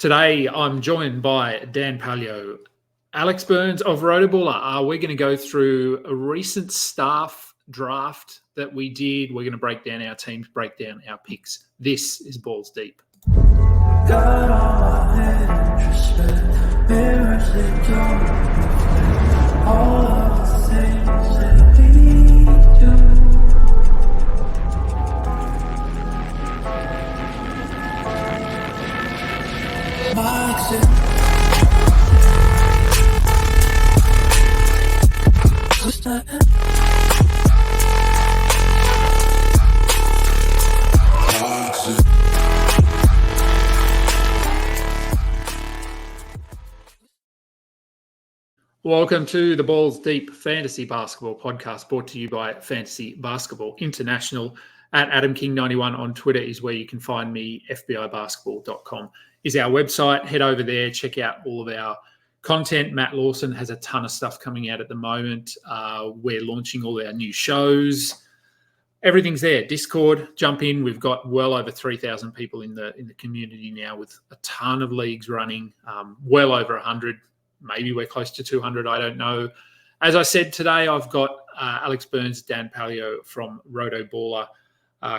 Today, I'm joined by Dan Palyo, Alex Burns of Rotoballer. We're going to go through a recent staff draft that we did. We're going to break down our teams, break down our picks. This is Balls Deep. Got all my interest, mirrors they don't all of the things that we do. Welcome to the Balls Deep Fantasy Basketball Podcast, brought to you by Fantasy Basketball International. At AdamKing91 on Twitter is where you can find me. FBIBasketball.com is our website. Head over there, check out all of our content. Matt Lawson has a ton of stuff coming out at the moment. We're launching all our new shows. Everything's there. Discord, jump in. We've got well over 3,000 people in the community now, with a ton of leagues running, well over 100. Maybe we're close to 200. I don't know. As I said today, I've got Alex Burns, Dan Palyo from Rotoballer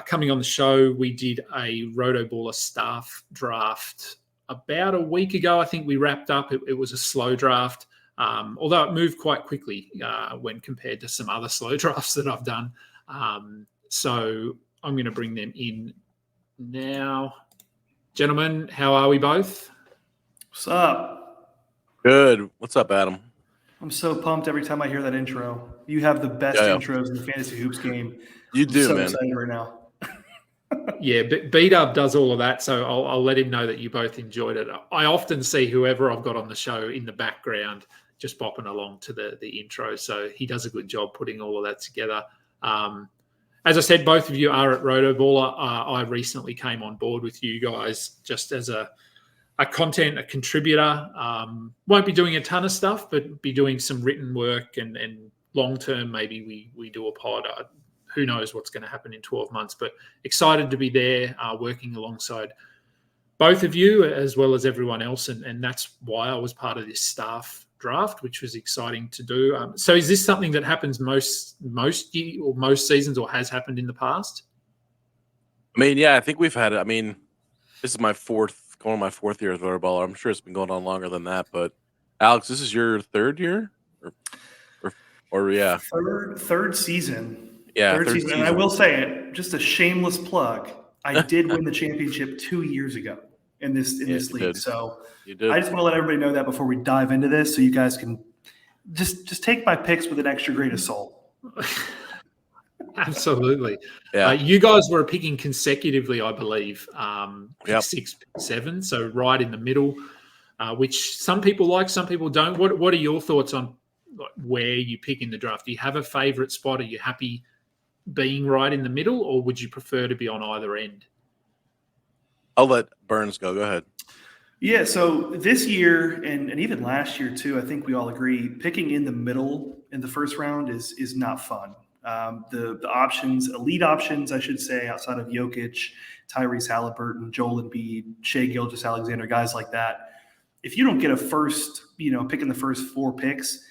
coming on the show. We did a Rotoballer staff draft about a week ago. I think we wrapped up. It was a slow draft, although it moved quite quickly when compared to some other slow drafts that I've done. So I'm going to bring them in now. Gentlemen, how are we both? What's up? Good. What's up, Adam? I'm so pumped every time I hear that intro. You have the best intros in the Fantasy Hoops game. You do, I'm man. so excited right now. Yeah, B-Dub does all of that, so I'll let him know that you both enjoyed it. I often see whoever I've got on the show in the background just bopping along to the intro, so he does a good job putting all of that together. As I said, both of you are at Rotoballer. I recently came on board with you guys just as a contributor. Won't be doing a ton of stuff, but be doing some written work, and long-term, maybe we do a pod. Who knows what's going to happen in 12 months, but excited to be there working alongside both of you as well as everyone else. And that's why I was part of this staff draft, which was exciting to do. So is this something that happens most seasons, or has happened in the past? I mean, yeah, I think we've had it. I mean, this is my fourth year as Rotoballer. I'm sure it's been going on longer than that, but Alex, this is your third year, or yeah, third season. Yeah, third season. And I will say it, just a shameless plug. I did win the championship 2 years ago in this league. Did. So you did. I just want to let everybody know that before we dive into this, so you guys can just take my picks with an extra grain of salt. Absolutely. Yeah. You guys were picking consecutively, I believe, pick 6, pick 7, so right in the middle, which some people like, some people don't. What are your thoughts on where you pick in the draft? Do you have a favorite spot? Are you happy being right in the middle, or would you prefer to be on either end? I'll let Burns go. Go ahead. Yeah, so this year and even last year too, I think we all agree picking in the middle in the first round is not fun. The options, elite options, I should say, outside of Jokic, Tyrese Halliburton, Joel Embiid, Shai Gilgeous-Alexander, guys like that. If you don't get a first, pick in the first 4 picks,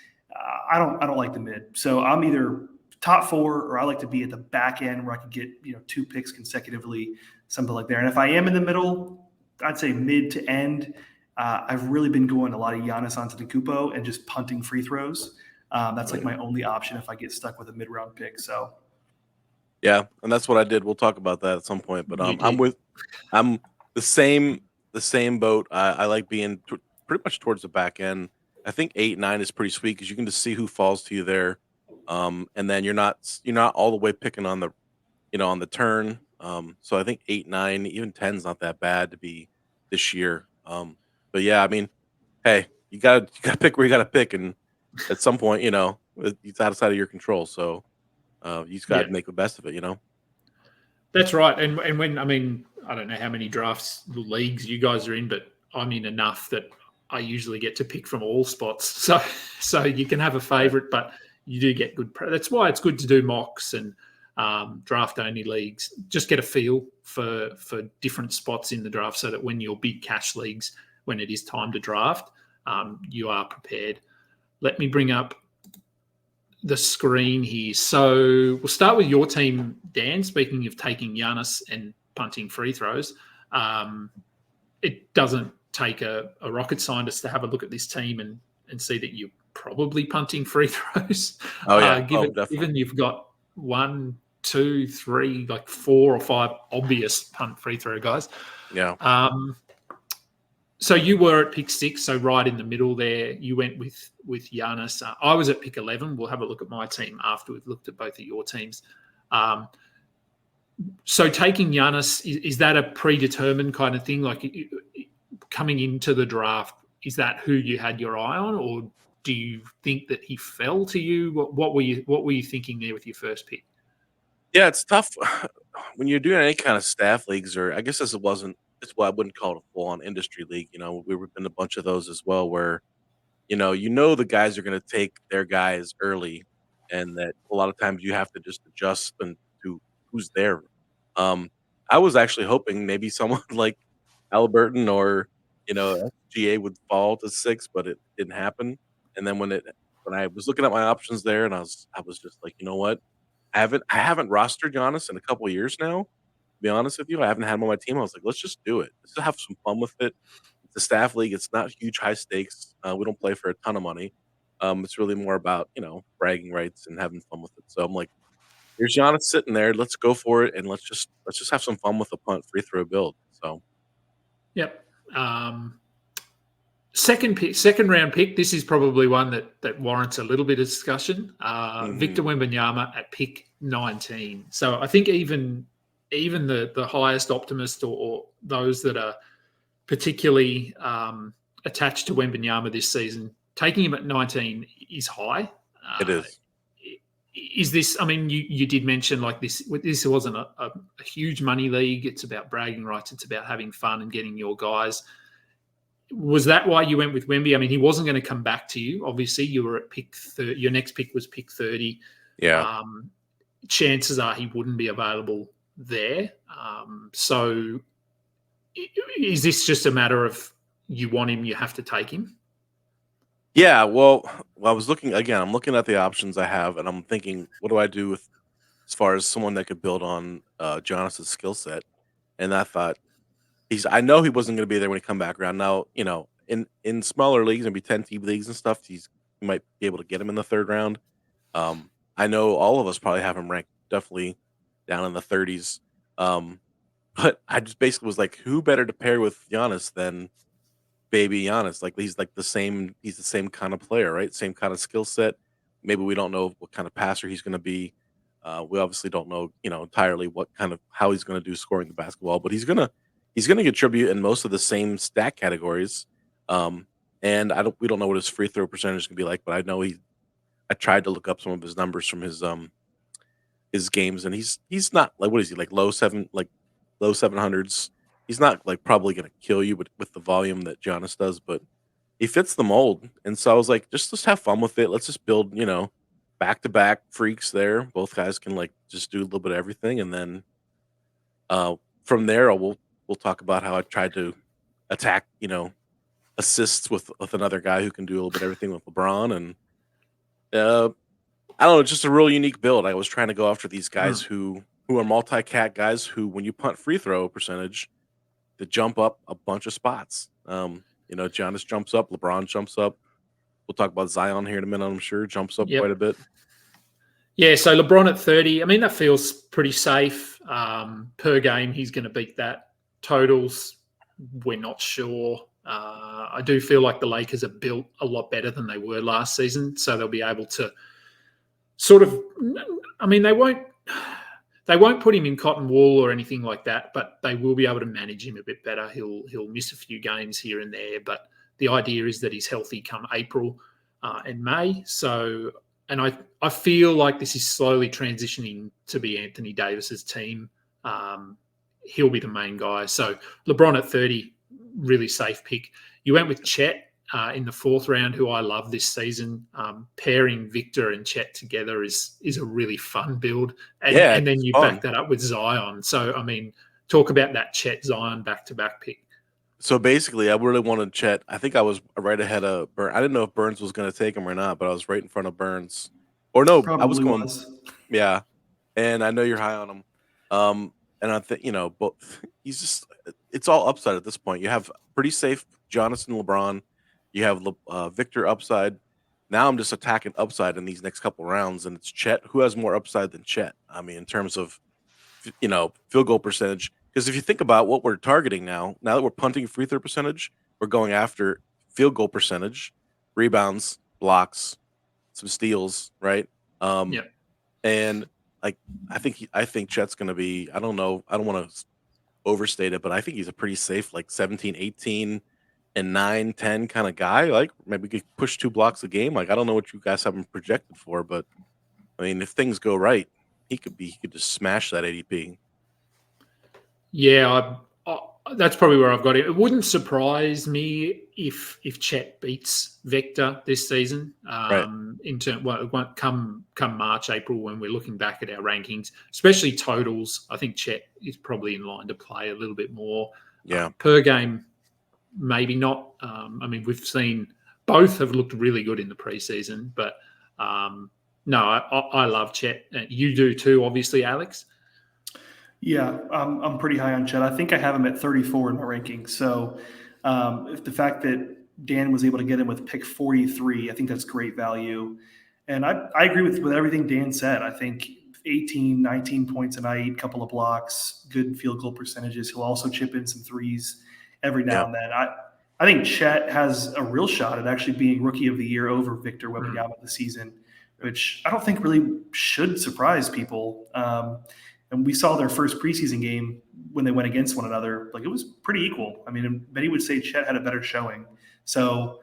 I don't like the mid. So I'm either top 4, or I like to be at the back end where I can get 2 picks consecutively, something like that. And if I am in the middle, I'd say mid to end. I've really been going a lot of Giannis Antetokounmpo and just punting free throws. That's like my only option if I get stuck with a mid-round pick. So, yeah, and that's what I did. We'll talk about that at some point. But I'm the same boat. I like being pretty much towards the back end. I think 8, 9 is pretty sweet because you can just see who falls to you there, and then you're not all the way picking on the on the turn. So I think 8, 9, even 10 is not that bad to be this year. But yeah, I mean, hey, you gotta pick where you gotta pick, and at some point, it's outside of your control. So you just got to make the best of it, That's right. And when, I don't know how many drafts leagues you guys are in, but I'm in enough that I usually get to pick from all spots. So you can have a favorite, but you do get good. That's why it's good to do mocks and draft only leagues. Just get a feel for different spots in the draft, so that when your big cash leagues when it is time to draft, you are prepared. Let me bring up the screen here. So we'll start with your team, Dan. Speaking of taking Giannis and punting free throws, it doesn't take a rocket scientist to have a look at this team and see that you're probably punting free throws. Oh yeah, given you've got 1, 2, 3, like 4 or 5 obvious punt free throw guys. Yeah. So you were at pick 6, so right in the middle there. You went with Giannis. I was at pick 11. We'll have a look at my team after we've looked at both of your teams. So taking Giannis, is that a predetermined kind of thing? Like coming into the draft, is that who you had your eye on, or do you think that he fell to you? What were you thinking there with your first pick? Yeah, it's tough when you're doing any kind of staff leagues, or I guess this wasn't. It's what I wouldn't call it a full-on industry league. We've been a bunch of those as well, where the guys are going to take their guys early, and that a lot of times you have to just adjust to who's there. I was actually hoping maybe someone like Halliburton or SGA would fall to 6, but it didn't happen. And then when I was looking at my options there, and I was just like, you know what, I haven't rostered Giannis in a couple of years now. To be honest with you, I haven't had him on my team. I was like, let's just do it. Let's just have some fun with it. It's a staff league. It's not huge, high stakes. We don't play for a ton of money. It's really more about bragging rights and having fun with it. So I'm like, here's Giannis sitting there. Let's go for it, and let's just have some fun with a punt free throw build. So, yep. Second round pick. This is probably one that warrants a little bit of discussion. Victor Wembanyama at pick 19. So I think even the highest optimist or those that are particularly attached to Wembanyama this season, taking him at 19 is high. It is. Is this? I mean, you did mention like this. This wasn't a huge money league. It's about bragging rights. It's about having fun and getting your guys. Was that why you went with Wemby? I mean, he wasn't going to come back to you. Obviously, you were at pick 30. Your next pick was pick 30. Yeah. Chances are he wouldn't be available there. So is this just a matter of you want him, you have to take him? Yeah, well, I was looking again. I'm looking at the options I have, and I'm thinking, what do I do with as far as someone that could build on Jonas's skill set? And I thought I know he wasn't going to be there when he come back around. Now, in smaller leagues, maybe 10-team leagues and stuff, you might be able to get him in the 3rd round. I know all of us probably have him ranked definitely down in the 30s. But I just basically was like, who better to pair with Giannis than baby Giannis? Like he's the same kind of player, right? Same kind of skill set. Maybe we don't know what kind of passer he's going to be. We obviously don't know, entirely how he's going to do scoring the basketball, but he's gonna contribute in most of the same stat categories. And we don't know what his free throw percentage is going to be like, but I know I tried to look up some of his numbers from his games, and he's not like, what is he, like low 700s. He's not like probably going to kill you with the volume that Giannis does, but he fits the mold. And so I was like, let's have fun with it. Let's just build, back-to-back freaks there. Both guys can like just do a little bit of everything. And then from there, we'll talk about how I tried to attack, assists with another guy who can do a little bit of everything with LeBron. And I don't know, just a real unique build. I was trying to go after these guys who are multi-cat guys who, when you punt free throw percentage, to jump up a bunch of spots. Giannis jumps up, LeBron jumps up. We'll talk about Zion here in a minute, I'm sure. Jumps up quite a bit. Yeah, so LeBron at 30, I mean, that feels pretty safe. Per game, he's going to beat that. Totals, we're not sure. I do feel like the Lakers are built a lot better than they were last season, so they'll be able to sort of, I mean, they won't put him in cotton wool or anything like that, but they will be able to manage him a bit better. He'll miss a few games here and there, but the idea is that he's healthy come April and May. So, and I feel like this is slowly transitioning to be Anthony Davis's team. He'll be the main guy. So LeBron at 30, really safe pick. You went with Chet in the 4th round, who I love this season. Pairing Victor and Chet together is a really fun build. And then you back that up with Zion. So, I mean, talk about that Chet Zion back-to-back pick. So basically, I really wanted Chet. I think I was right ahead of Burns. I didn't know if Burns was going to take him or not, but I was right in front of Burns. Or no, I was Probably going. was. Yeah, and I know you're high on him. And I think but he's just it's all upside at this point. You have pretty safe Jonathan LeBron. You have Victor upside. Now I'm just attacking upside in these next couple rounds, and it's Chet. Who has more upside than Chet? I mean, in terms of field goal percentage. Because if you think about what we're targeting now that we're punting free throw percentage, we're going after field goal percentage, rebounds, blocks, some steals, right? Um, Yeah. and like I think Chet's going to be. I don't know. I don't want to overstate it, but I think he's a pretty safe, like 17, 18, and 9, 10 kind of guy. Like maybe we could push 2 blocks a game. Like I don't know what you guys have him projected for, but I mean, if things go right, he could just smash that ADP. Yeah, that's probably where I've got it. It wouldn't surprise me if Chet beats Vector this season. Right. It won't come March, April when we're looking back at our rankings, especially totals. I think Chet is probably in line to play a little bit more. Yeah. Per game, maybe not. I mean, we've seen both have looked really good in the preseason, but no, I love Chet. You do too, obviously, Alex. Yeah, I'm pretty high on Chet. I think I have him at 34 in my rankings. So if the fact that Dan was able to get him with pick 43, I think that's great value. And I agree with everything Dan said. I think 18, 19 points a night, couple of blocks, good field goal percentages. He'll also chip in some threes every now and then. I think Chet has a real shot at actually being rookie of the year over Victor Wembanyama this season, which I don't think really should surprise people. And we saw their first preseason game when they went against one another. Like, it was pretty equal. I mean, many would say Chet had a better showing. So,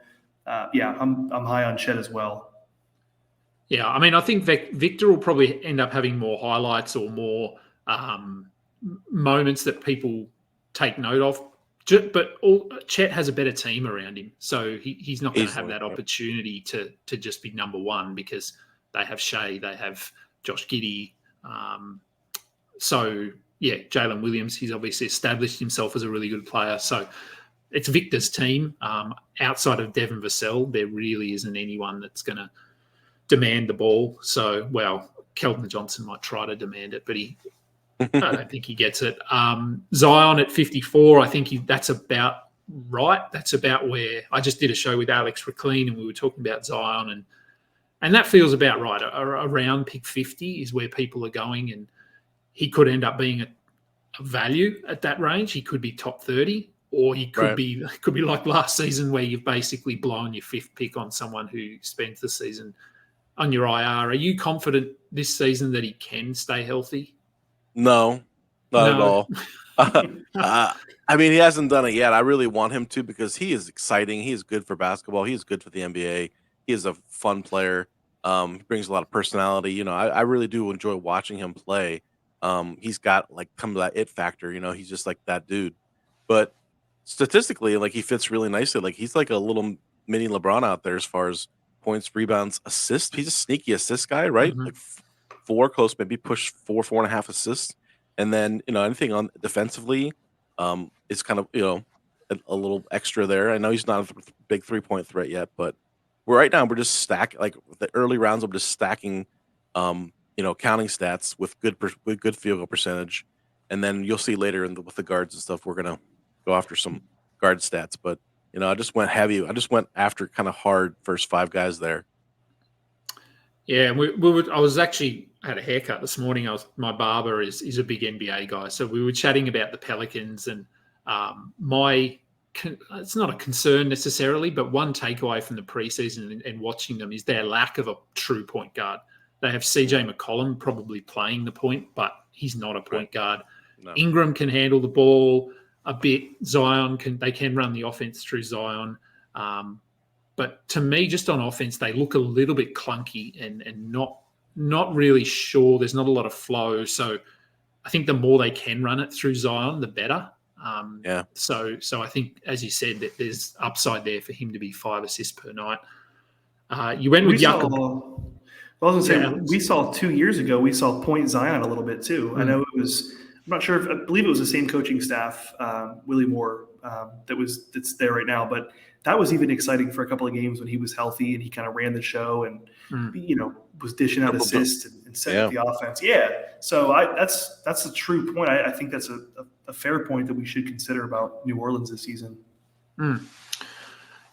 yeah, I'm high on Chet as well. Yeah, I mean, I think Victor will probably end up having more highlights or more moments that people take note of. But Chet has a better team around him, so he's not going to have that opportunity to just be number one because they have Shea, they have Josh Giddey. So, yeah, Jalen Williams, he's obviously established himself as a really good player. So it's Victor's team. Outside of Devin Vassell, there really isn't anyone that's going to demand the ball. So, well, Keldon Johnson might try to demand it, but I don't think he gets it. Zion at 54, I think that's about right. That's about where I just did a show with Alex Reclean and we were talking about Zion and that feels about right. Around pick 50 is where people are going, and he could end up being a value at that range. He could be top 30, or he could be like last season where you've basically blown your 5th pick on someone who spends the season on your IR. Are you confident this season that he can stay healthy? No, not at all. I mean, he hasn't done it yet. I really want him to because he is exciting. He is good for basketball. He is good for the NBA. He is a fun player. He brings a lot of personality. I really do enjoy watching him play. He's got like come to that it factor. He's just like that dude. But statistically, like he fits really nicely. Like he's like a little mini LeBron out there as far as points, rebounds, assists. He's a sneaky assist guy, right? Mm-hmm. Like 4 close, maybe push 4.5 assists, and then anything on defensively, is kind of a little extra there. I know he's not a big 3-point threat yet, but right now we're just like the early rounds. I'm just stacking, counting stats with good field goal percentage, and then you'll see later with the guards and stuff. We're gonna go after some guard stats, but I just went heavy. I just went after kind of hard first 5 guys there. Yeah, I was actually had a haircut this morning. My barber is a big NBA guy, so we were chatting about the Pelicans, and it's not a concern necessarily, but one takeaway from the preseason and watching them is their lack of a true point guard. They have CJ McCollum probably playing the point, but he's not a point guard. No. Ingram can handle the ball a bit. Zion can run the offense through Zion. But to me, just on offense, they look a little bit clunky and not really sure. There's not a lot of flow. So I think the more they can run it through Zion, the better. So I think, as you said, that there's upside there for him to be 5 assists per night. You went with Jakob. I was going to say, we saw 2 years ago, we saw point Zion a little bit too. I know it was not sure if I believe it was the same coaching staff, Willie Moore, that's there right now. But that was even exciting for a couple of games when he was healthy and he kind of ran the show and was dishing out assists and setting up the offense. Yeah, so that's a true point. I think that's a fair point that we should consider about New Orleans this season.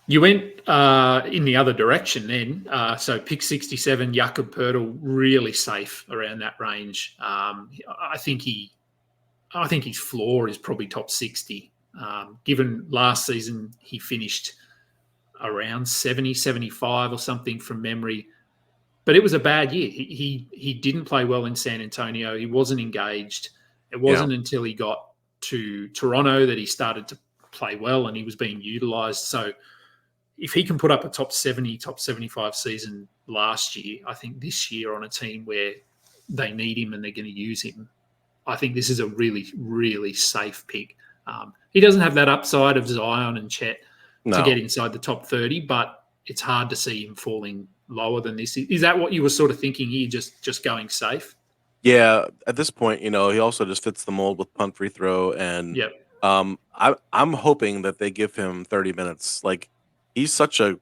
You went in the other direction then. So pick 67, Jakob Poeltl, really safe around that range. I think his floor is probably top 60. Given last season he finished around 70, 75 or something from memory. But it was a bad year. He didn't play well in San Antonio. He wasn't engaged. It wasn't until he got to Toronto that he started to play well and he was being utilised. So if he can put up a top 70, top 75 season last year, I think this year on a team where they need him and they're going to use him, I think this is a really, really safe pick. He doesn't have that upside of Zion and Chet to get inside the top 30, but it's hard to see him falling lower than this. Is that what you were sort of thinking here, just going safe? Yeah, at this point, he also just fits the mold with punt, free throw, and I'm hoping that they give him 30 minutes. Like, he's such a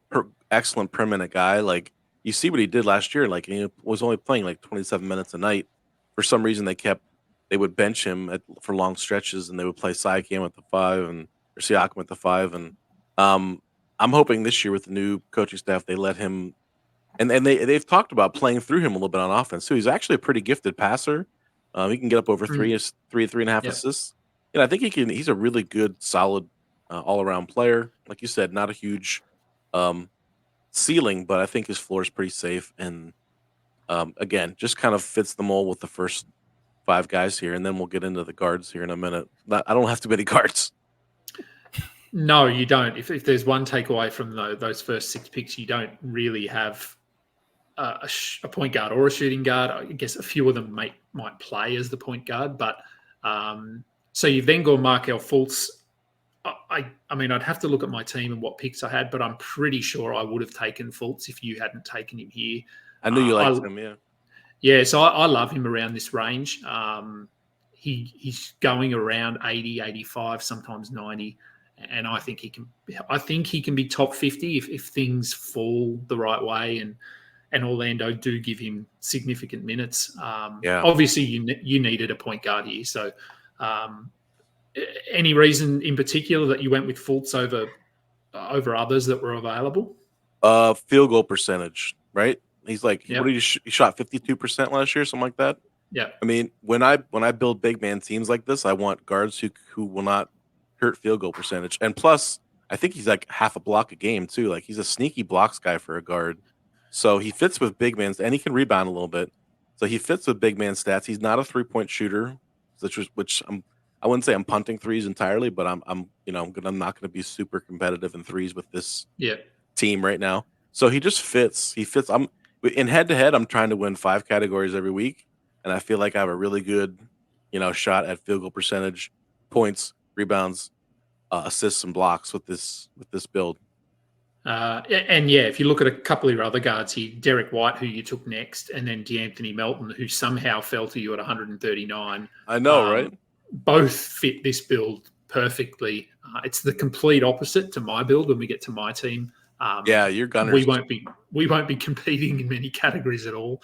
excellent per minute guy. Like, you see what he did last year. Like, he was only playing like 27 minutes a night. For some reason, they would bench him for long stretches, and they would play Siakam at the 5 or Siakam at the 5. And I'm hoping this year with the new coaching staff, they let him. And they've talked about playing through him a little bit on offense too. He's actually a pretty gifted passer. He can get up over three and a half assists. And I think he's a really good, solid, all around player. Like you said, not a huge ceiling, but I think his floor is pretty safe. And again, just kind of fits the mold with the first 5 guys here, and then we'll get into the guards here in a minute. I don't have too many guards. No, you don't. If there's one takeaway from those first 6 picks, you don't really have a point guard or a shooting guard. I guess a few of them might play as the point guard, but so you've then gone Markelle Fultz. I mean, I'd have to look at my team and what picks I had, but I'm pretty sure I would have taken Fultz if you hadn't taken him here. I knew you liked him, yeah. Yeah, so I love him around this range. He's going around 80, 85, sometimes 90. And I think he can be top 50 if things fall the right way and Orlando do give him significant minutes. Obviously, you needed a point guard here. So any reason in particular that you went with Fultz over others that were available? Field goal percentage, right? He's like, what did he shot 52% last year, something like that? Yeah. I mean, when I build big man teams like this, I want guards who will not hurt field goal percentage. And plus, I think he's like half a block a game too. Like, he's a sneaky blocks guy for a guard. So he fits with big man, and he can rebound a little bit. So he fits with big man stats. He's not a 3-point shooter, which I wouldn't say I'm punting threes entirely, but I'm not going to be super competitive in threes with this team right now. So he just fits. He fits. I'm in head to head. I'm trying to win 5 categories every week, and I feel like I have a really good, shot at field goal percentage, points, rebounds, assists, and blocks with this build. If you look at a couple of your other guards here, Derek White, who you took next, and then DeAnthony Melton, who somehow fell to you at 139. I know, right? Both fit this build perfectly. It's the complete opposite to my build when we get to my team. You're gunners. We won't be competing in many categories at all.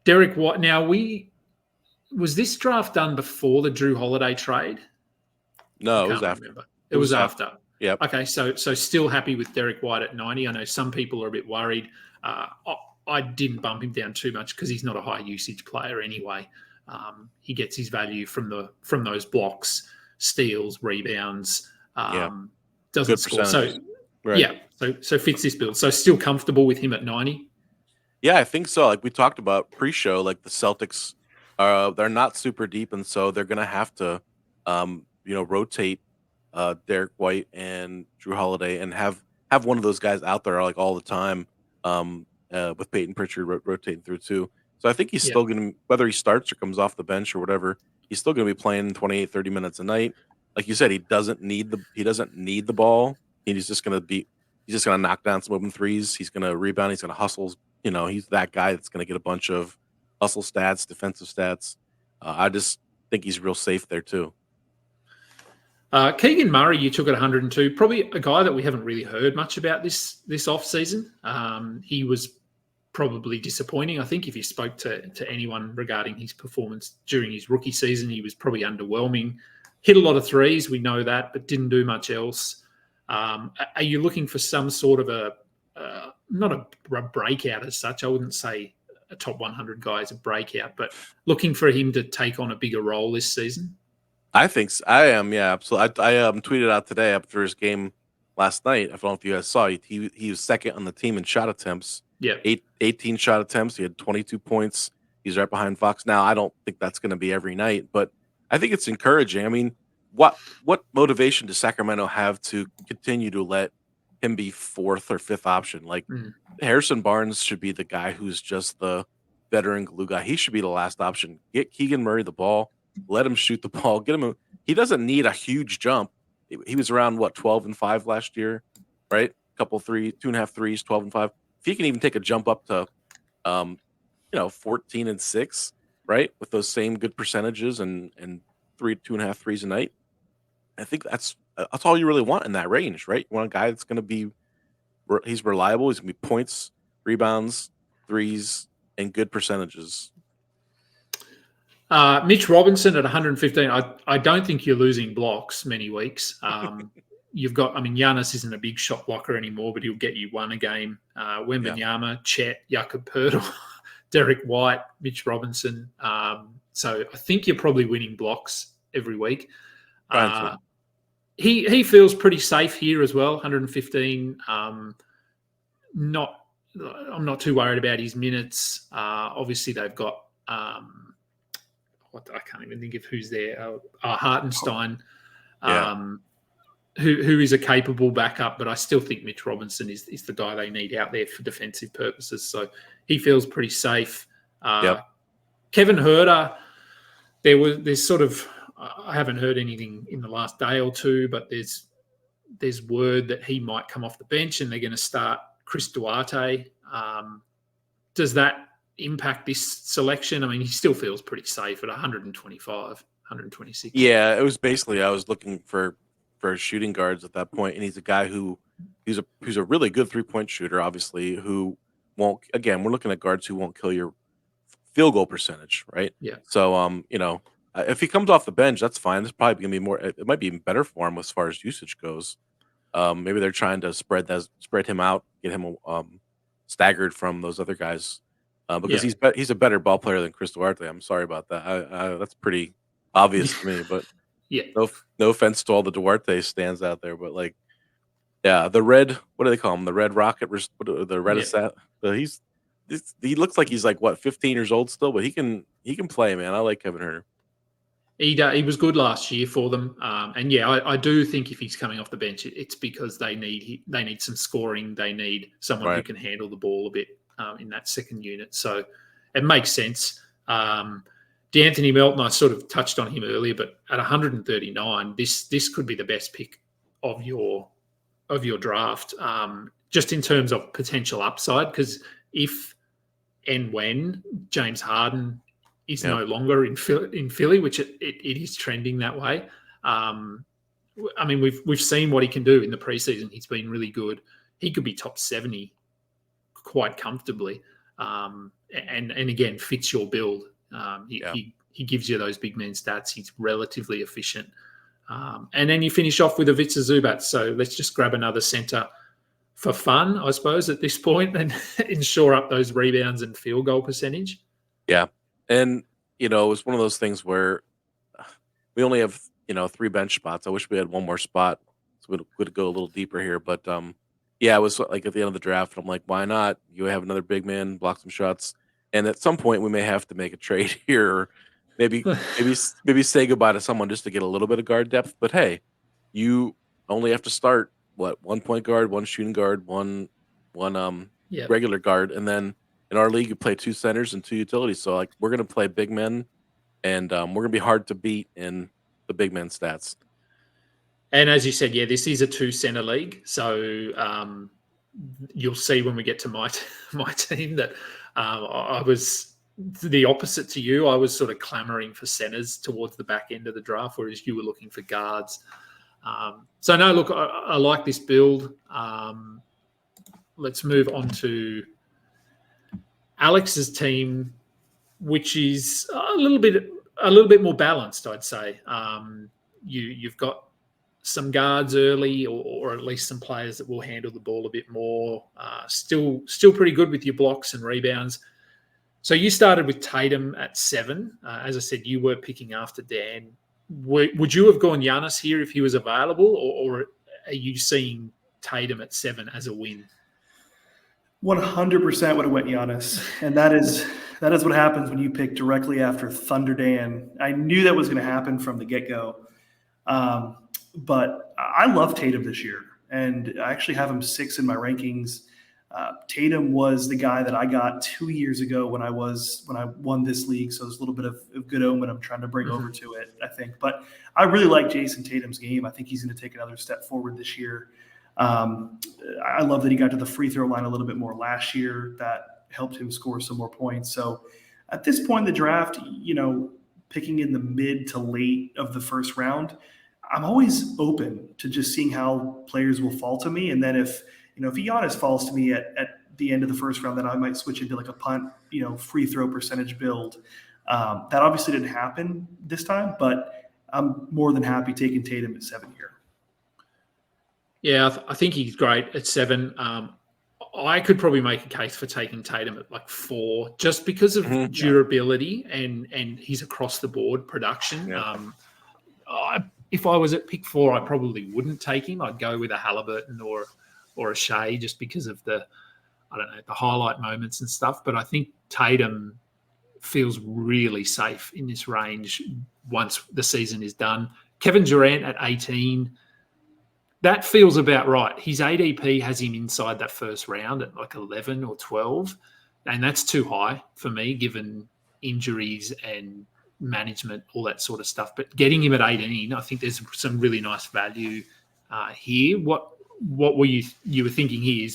Derek White. Now, was this draft done before the Drew Holiday trade? No, it was after. Remember. It was after. Yeah. Okay, so still happy with Derek White at 90. I know some people are a bit worried. I didn't bump him down too much because he's not a high usage player anyway. He gets his value from those blocks, steals, rebounds. Doesn't good score. Percentage. So so fits this build. So still comfortable with him at 90. Yeah, I think so. Like we talked about pre-show, like the Celtics they're not super deep, and so they're gonna have to rotate Derek White and Drew Holiday and have one of those guys out there like all the time with Peyton Pritchard rotating through too. So I think he's still going to, whether he starts or comes off the bench or whatever, he's still going to be playing 28, 30 minutes a night. Like you said, he doesn't need the ball. He's just going to knock down some open threes. He's going to rebound. He's going to hustle. He's that guy that's going to get a bunch of hustle stats, defensive stats. think he's real safe there too. Keegan Murray, you took at 102. Probably a guy that we haven't really heard much about this off season. He was probably disappointing. I think if you spoke to anyone regarding his performance during his rookie season, he was probably underwhelming. Hit a lot of threes, we know that, but didn't do much else. Are you looking for some sort of not a breakout as such? I wouldn't say a top 100 guy is a breakout, but looking for him to take on a bigger role this season? I think so. I am, yeah, absolutely. I tweeted out today after his game last night. I don't know if you guys saw it. He was second on the team in shot attempts. Yeah, 18 shot attempts. He had 22 points. He's right behind Fox. Now, I don't think that's going to be every night, but I think it's encouraging. I mean, what motivation does Sacramento have to continue to let him be fourth or fifth option? Like Harrison Barnes should be the guy who's just the veteran glue guy. He should be the last option. Get Keegan Murray the ball. Let him shoot the ball. Get him. He doesn't need a huge jump. He was around 12 and 5 last year, right? Couple 2.5 threes, 12 and 5. If he can even take a jump up to, 14 and 6, right, with those same good percentages and 2.5 threes a night, I think that's all you really want in that range, right? You want a guy that's going to be, he's reliable. He's going to be points, rebounds, threes, and good percentages. Mitch Robinson at 115. I don't think you're losing blocks many weeks. You've got, Giannis isn't a big shot blocker anymore, but he'll get you one a game. Wembanyama, Chet, Jakob Poeltl, Derek White, Mitch Robinson. So I think you're probably winning blocks every week. He feels pretty safe here as well, 115. I'm not too worried about his minutes. Obviously, they've got I can't even think of who's there. Hartenstein, who is a capable backup, but I still think Mitch Robinson is the guy they need out there for defensive purposes. So he feels pretty safe. Kevin Huerter, there's sort of, I haven't heard anything in the last day or two, but there's word that he might come off the bench and they're going to start Chris Duarte. Does that impact this selection? He still feels pretty safe at 125, 126. Yeah, it was basically, I was looking for shooting guards at that point, and he's a guy who's a really good 3-point shooter, obviously, who won't, again, we're looking at guards who won't kill your field goal percentage, right? Yeah. So, if he comes off the bench, that's fine. There's probably going to be more, it might be even better for him as far as usage goes. Maybe they're trying to spread him out, get him staggered from those other guys. Because he's a better ball player than Chris Duarte. I'm sorry about that. That's pretty obvious to me. But no offense to all the Duarte stands out there, but the red. What do they call him? The Red Rocket. The red is that. He looks like he's 15 years old still, but he can play, man. I like Kevin Huerter. He was good last year for them, and I do think if he's coming off the bench, it's because they need some scoring. They need someone who can handle the ball a bit. In that second unit. So it makes sense. D'Anthony Melton, I sort of touched on him earlier, but at 139, this could be the best pick of your draft, just in terms of potential upside, because if and when James Harden is no longer in Philly, which it is trending that way. We've seen what he can do in the preseason. He's been really good. He could be top 70 quite comfortably, and again fits your build. He gives you those big man stats. He's relatively efficient, and then you finish off with Ivica Zubac. So let's just grab another center for fun, I suppose, at this point, and ensure up those rebounds and field goal percentage. Yeah, and it was one of those things where we only have 3 bench spots. I wish we had one more spot, so we'd go a little deeper here, but it was at the end of the draft. I'm like, why not? You have another big man, block some shots. And at some point, we may have to make a trade here, or maybe say goodbye to someone just to get a little bit of guard depth. But hey, you only have to start 1 point guard, 1 shooting guard, one regular guard, and then in our league you play 2 centers and 2 utilities. So we're gonna play big men, and we're gonna be hard to beat in the big men stats. And as you said, this is a 2-center league. So you'll see when we get to my team that I was the opposite to you. I was sort of clamoring for centers towards the back end of the draft, whereas you were looking for guards. So no, look, I like this build. Let's move on to Alex's team, which is a little bit more balanced, I'd say. You've got some guards early, or at least some players that will handle the ball a bit more. Still pretty good with your blocks and rebounds. So you started with Tatum at 7. As I said, you were picking after Dan. Would you have gone Giannis here if he was available, or are you seeing Tatum at 7 as a win? 100% would have went Giannis, and that is what happens when you pick directly after Thunder Dan. I knew that was going to happen from the get-go, but I love Tatum this year, and I actually have him 6 in my rankings. Tatum was the guy that I got 2 years ago when I won this league, so there's a little bit of good omen I'm trying to bring over to it, I think. But I really like Jason Tatum's game. I think he's going to take another step forward this year. I love that he got to the free throw line a little bit more last year. That helped him score some more points. So at this point in the draft, picking in the mid to late of the first round, I'm always open to just seeing how players will fall to me. And then if Giannis falls to me at the end of the first round, then I might switch into like a punt, free throw percentage build. That obviously didn't happen this time, but I'm more than happy taking Tatum at 7 here. Yeah, I think he's great at 7. I could probably make a case for taking Tatum at like 4, just because of durability and his across the board production. Yeah. If I was at pick 4, I probably wouldn't take him. I'd go with a Halliburton or a Shea, just because of the highlight moments and stuff. But I think Tatum feels really safe in this range once the season is done. Kevin Durant at 18. That feels about right. His ADP has him inside that first round at like 11 or 12, and that's too high for me given injuries and management, all that sort of stuff. But getting him at 18, I think there's some really nice value here. What were you were thinking here?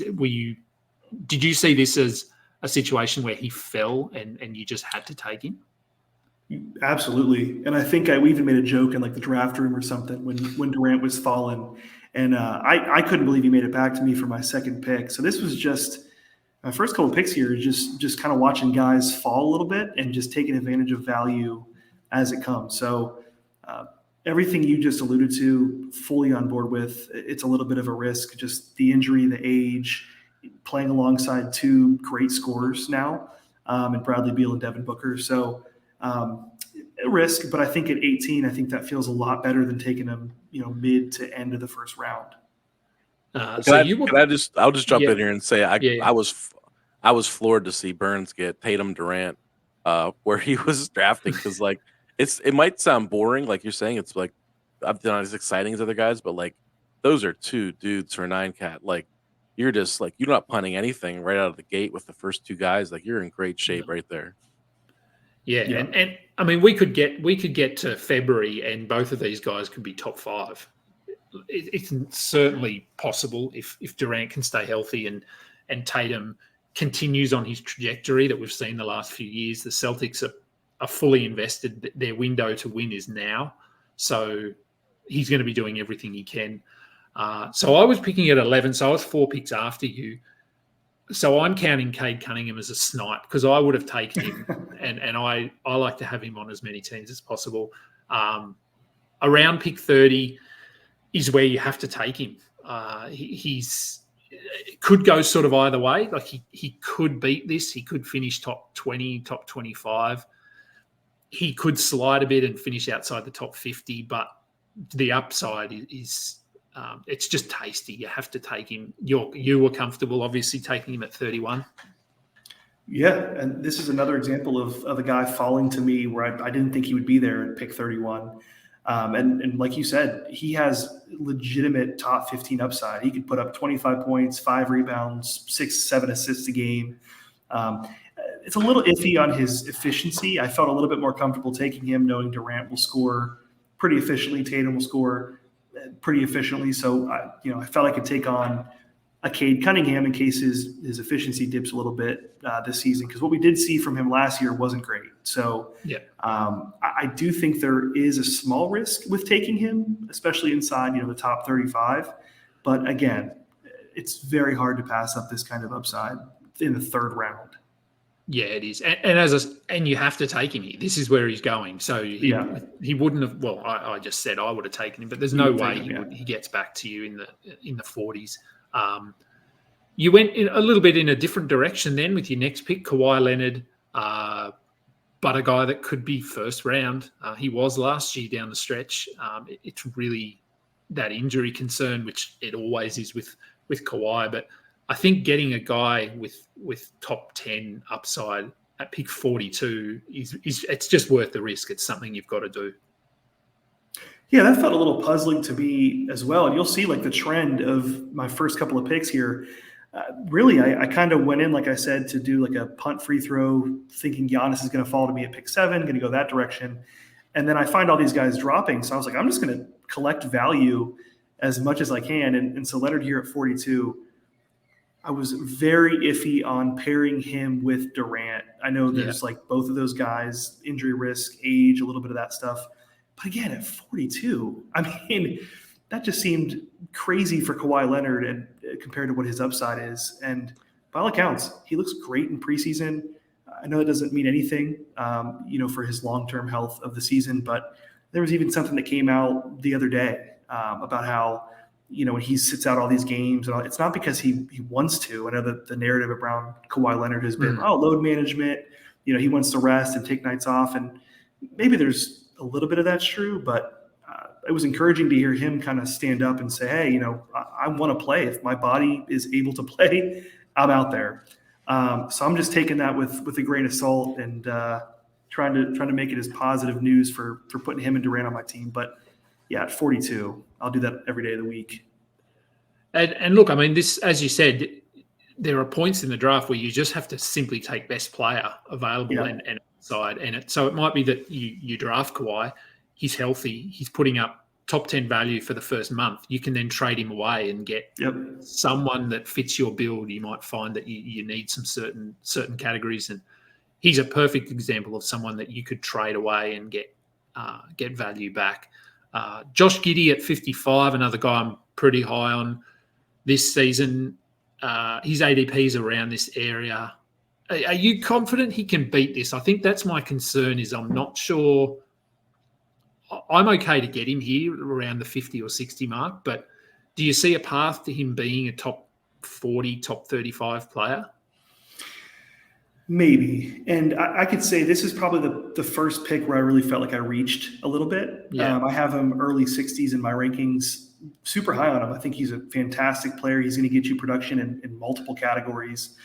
Did you see this as a situation where he fell and you just had to take him? Absolutely. And I think we even made a joke in like the draft room or something when Durant was falling. And I couldn't believe he made it back to me for my second pick. So this was just my first couple of picks here, just kind of watching guys fall a little bit and just taking advantage of value as it comes. So everything you just alluded to, fully on board with. It's a little bit of a risk, just the injury, the age, playing alongside 2 great scorers now, and Bradley Beal and Devin Booker. So a risk, but I think at 18, I think that feels a lot better than taking him, mid to end of the first round. I'll just jump in here and say I was floored to see Burns get Tatum Durant where he was drafting, because like it might sound boring, like you're saying, it's like not as exciting as other guys, but like those are 2 dudes for 9-cat. Like you're just like, you're not punting anything right out of the gate with the first 2 guys. Like you're in great shape right there. Yeah. And I mean, we could get to February and both of these guys could be top 5. It's certainly possible if Durant can stay healthy and Tatum continues on his trajectory that we've seen the last few years. The Celtics are fully invested. Their window to win is now. So he's going to be doing everything he can. So I was picking at 11. So I was 4 picks after you. So I'm counting Cade Cunningham as a snipe, because I would have taken him, and I like to have him on as many teams as possible. Around pick 30 is where you have to take him. He's could go sort of either way. Like he could beat this. He could finish top 20, top 25. He could slide a bit and finish outside the top 50, but the upside is it's just tasty. You have to take him. You were comfortable, obviously, taking him at 31. Yeah, and this is another example of a guy falling to me where I didn't think he would be there at pick 31. And like you said, he has legitimate top 15 upside. He could put up 25 points, 5 rebounds, 6-7 assists a game. It's a little iffy on his efficiency. I felt a little bit more comfortable taking him, knowing Durant will score pretty efficiently. Tatum will score pretty efficiently. So, I felt I could take on a Cade Cunningham in case his efficiency dips a little bit this season, because what we did see from him last year wasn't great. So I do think there is a small risk with taking him, especially inside the top 35. But again, it's very hard to pass up this kind of upside in the third round. Yeah, it is, and you have to take him here. This is where he's going. So he wouldn't have. Well, I just said I would have taken him, but there's no way he gets back to you in the 40s. You went a little bit in a different direction then with your next pick, Kawhi Leonard, but a guy that could be first round. He was last year down the stretch. It's really that injury concern, which it always is with Kawhi, but I think getting a guy with top 10 upside at pick 42 is it's just worth the risk. It's something you've got to do. Yeah, that felt a little puzzling to me as well. And you'll see like the trend of my first couple of picks here. Really, I kind of went in, like I said, to do like a punt free throw, thinking Giannis is going to fall to me at pick 7, going to go that direction. And then I find all these guys dropping. So I was like, I'm just going to collect value as much as I can. And so Leonard here at 42, I was very iffy on pairing him with Durant. I know there's like both of those guys, injury risk, age, a little bit of that stuff. But again, at 42, I mean, that just seemed crazy for Kawhi Leonard and compared to what his upside is. And by all accounts, he looks great in preseason. I know that doesn't mean anything, for his long-term health of the season, but there was even something that came out the other day about how, when he sits out all these games, and it's not because he wants to. I know that the narrative around Kawhi Leonard has been, load management. He wants to rest and take nights off, and maybe there's a little bit of that's true. But it was encouraging to hear him kind of stand up and say, "Hey, I want to play. If my body is able to play, I'm out there." So I'm just taking that with a grain of salt and trying to make it as positive news for putting him and Durant on my team. But yeah, at 42, I'll do that every day of the week. And look, I mean, this, as you said, there are points in the draft where you just have to simply take best player available and outside. And so it might be that you draft Kawhi, he's healthy, he's putting up top 10 value for the first month. You can then trade him away and get someone that fits your build. You might find that you need some certain categories, and he's a perfect example of someone that you could trade away and get value back. Josh Giddey at 55, another guy I'm pretty high on this season. His ADP is around this area. Are you confident he can beat this? I think that's my concern, is I'm not sure. I'm okay to get him here around the 50 or 60 mark, but do you see a path to him being a top 40, top 35 player? Maybe. And I could say this is probably the first pick where I really felt like I reached a little bit. I have him early 60s in my rankings, super high on him. I think he's a fantastic player. He's going to get you production in multiple categories.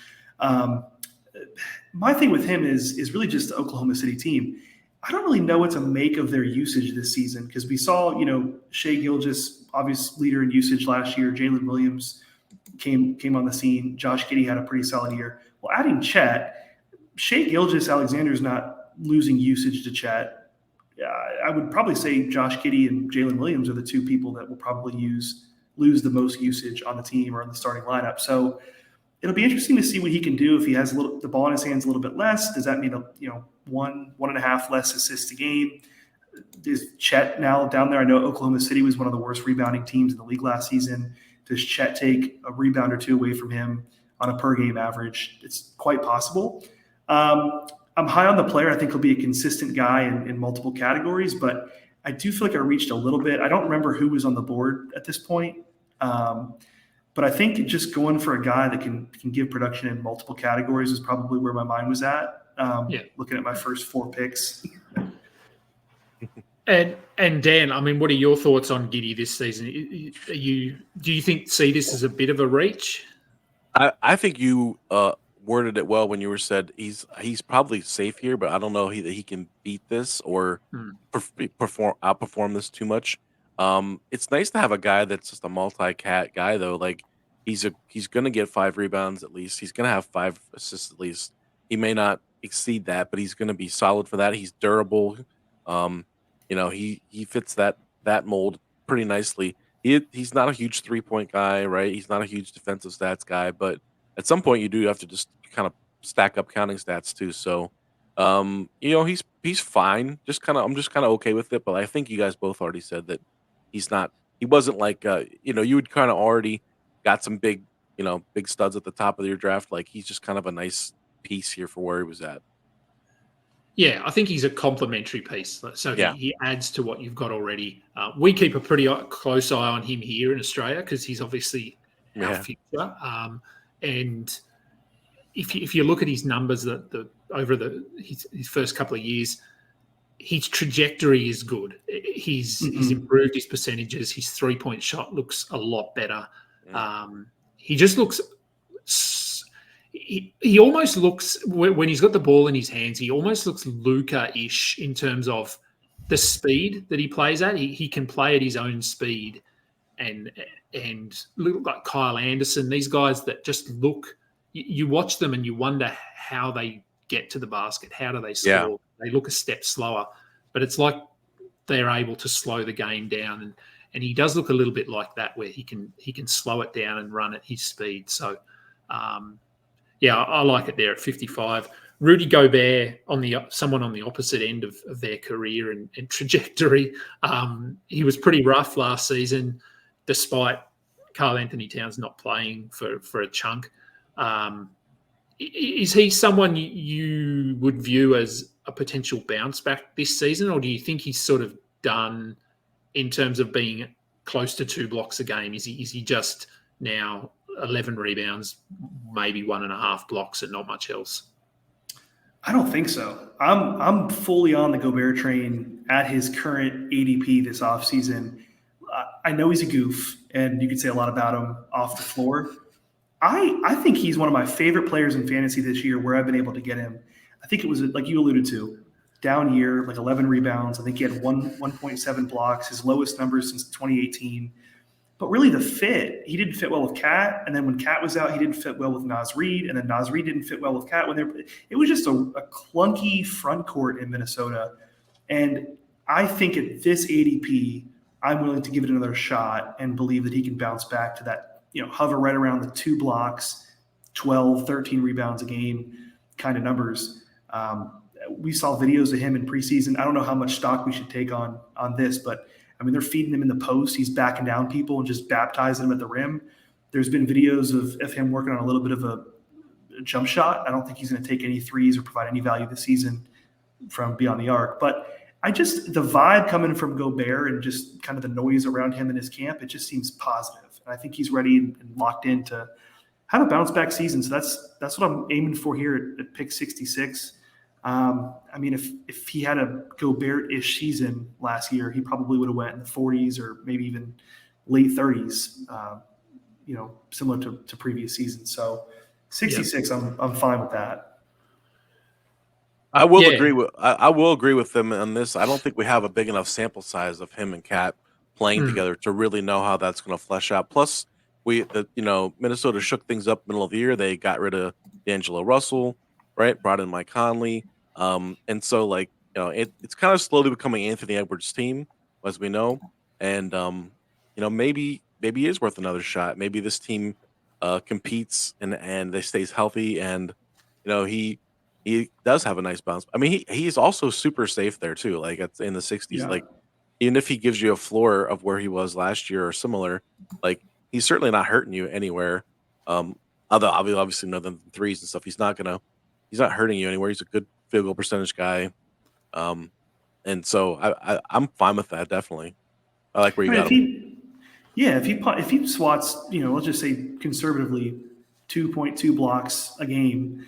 My thing with him is really just the Oklahoma City team. I don't really know what to make of their usage this season, because we saw, Shai Gilgeous, obvious leader in usage last year. Jalen Williams came on the scene. Josh Giddey had a pretty solid year. Well, adding Chet, Shai Gilgeous-Alexander's not losing usage to Chet. I would probably say Josh Giddey and Jalen Williams are the two people that will probably lose the most usage on the team or in the starting lineup. So it'll be interesting to see what he can do if he has the ball in his hands a little bit less. Does that mean one and a half less assists a game? Is Chet now down there? I know Oklahoma City was one of the worst rebounding teams in the league last season. Does Chet take a rebound or two away from him on a per game average? It's quite possible. I'm high on the player. I think he'll be a consistent guy in multiple categories, but I do feel like I reached a little bit. I don't remember who was on the board at this point. But I think just going for a guy that can give production in multiple categories is probably where my mind was at. Looking at my first 4 picks. And Dan, I mean, what are your thoughts on Giddey this season? Do you see this as a bit of a reach? I think you worded it well when you said he's probably safe here, but I don't know that he can beat this or outperform this too much. It's nice to have a guy that's just a multi-cat guy, though. Like he's going to get 5 rebounds at least. He's going to have 5 assists at least. He may not exceed that, but he's going to be solid for that. He's durable. He fits that mold pretty nicely. he's not a huge 3-point guy, right? He's not a huge defensive stats guy, but at some point you do have to just kind of stack up counting stats too. So, he's fine. I'm just kind of okay with it. But I think you guys both already said that he's not. He wasn't like you had kind of already got some big studs at the top of your draft. Like he's just kind of a nice piece here for where he was at. Yeah, I think he's a complementary piece. So Yeah, he adds to what you've got already. We keep a pretty close eye on him here in Australia because he's obviously our yeah, future. And if you look at his numbers over his first couple of years, his trajectory is good. He's improved his percentages. His 3-point shot looks a lot better. He just looks. He almost looks, when he's got the ball in his hands, he almost looks Luka-ish in terms of the speed that he plays at. He can play at his own speed, and look like Kyle Anderson. These guys that just look. You watch them and you wonder how they get to the basket. How do they score? yeah. They look a step slower, but it's like they're able to slow the game down, and he does look a little bit like that, where he can slow it down and run at his speed. So. Yeah, I like it there at 55. Rudy Gobert someone on the opposite end of their career and trajectory. He was pretty rough last season, despite Karl Anthony Towns not playing for a chunk. Is he someone you would view as a potential bounce back this season, or do you think he's sort of done in terms of being close to 2 blocks a game? Is he just now 11 rebounds, maybe 1.5 blocks, and not much else? I don't think so. I'm fully on the Gobert train at his current ADP this offseason. I know he's a goof, and you could say a lot about him off the floor. I think he's one of my favorite players in fantasy this year where I've been able to get him. I think it was, like you alluded to, down year, like 11 rebounds. I think he had 1.7 blocks, his lowest numbers since 2018. But really the fit, he didn't fit well with Cat. And then when Cat was out, he didn't fit well with Naz Reid. And then Naz Reid didn't fit well with Cat. It was just a clunky front court in Minnesota. And I think at this ADP, I'm willing to give it another shot and believe that he can bounce back to that, hover right around the 2 blocks, 12, 13 rebounds a game kind of numbers. We saw videos of him in preseason. I don't know how much stock we should take on this, but I mean, they're feeding him in the post. He's backing down people and just baptizing them at the rim. There's been videos of him working on a little bit of a jump shot. I don't think he's going to take any threes or provide any value this season from beyond the arc. But the vibe coming from Gobert and just kind of the noise around him in his camp, it just seems positive. And I think he's ready and locked in to have a bounce back season. So that's what I'm aiming for here at pick 66. I mean, if he had a Gobert-ish season last year, he probably would have went in the 40s or maybe even late 30s, similar to previous seasons. So 66, yeah. I'm fine with that. I will agree with them on this. I don't think we have a big enough sample size of him and Cat playing together to really know how that's going to flesh out. Plus, Minnesota shook things up middle of the year. They got rid of D'Angelo Russell, right? Brought in Mike Conley. And so it's kind of slowly becoming Anthony Edwards' team, as we know. And maybe he is worth another shot. Maybe this team competes and they stays healthy, and he does have a nice bounce. I mean, he's also super safe there too. Like it's in the 60s. Yeah. Like even if he gives you a floor of where he was last year or similar, like he's certainly not hurting you anywhere. Other obviously other than threes and stuff, he's not hurting you anywhere. He's a good field goal percentage guy. And so I'm fine with that. Definitely. I like where you got him. If he swats, let's just say conservatively 2.2 blocks a game,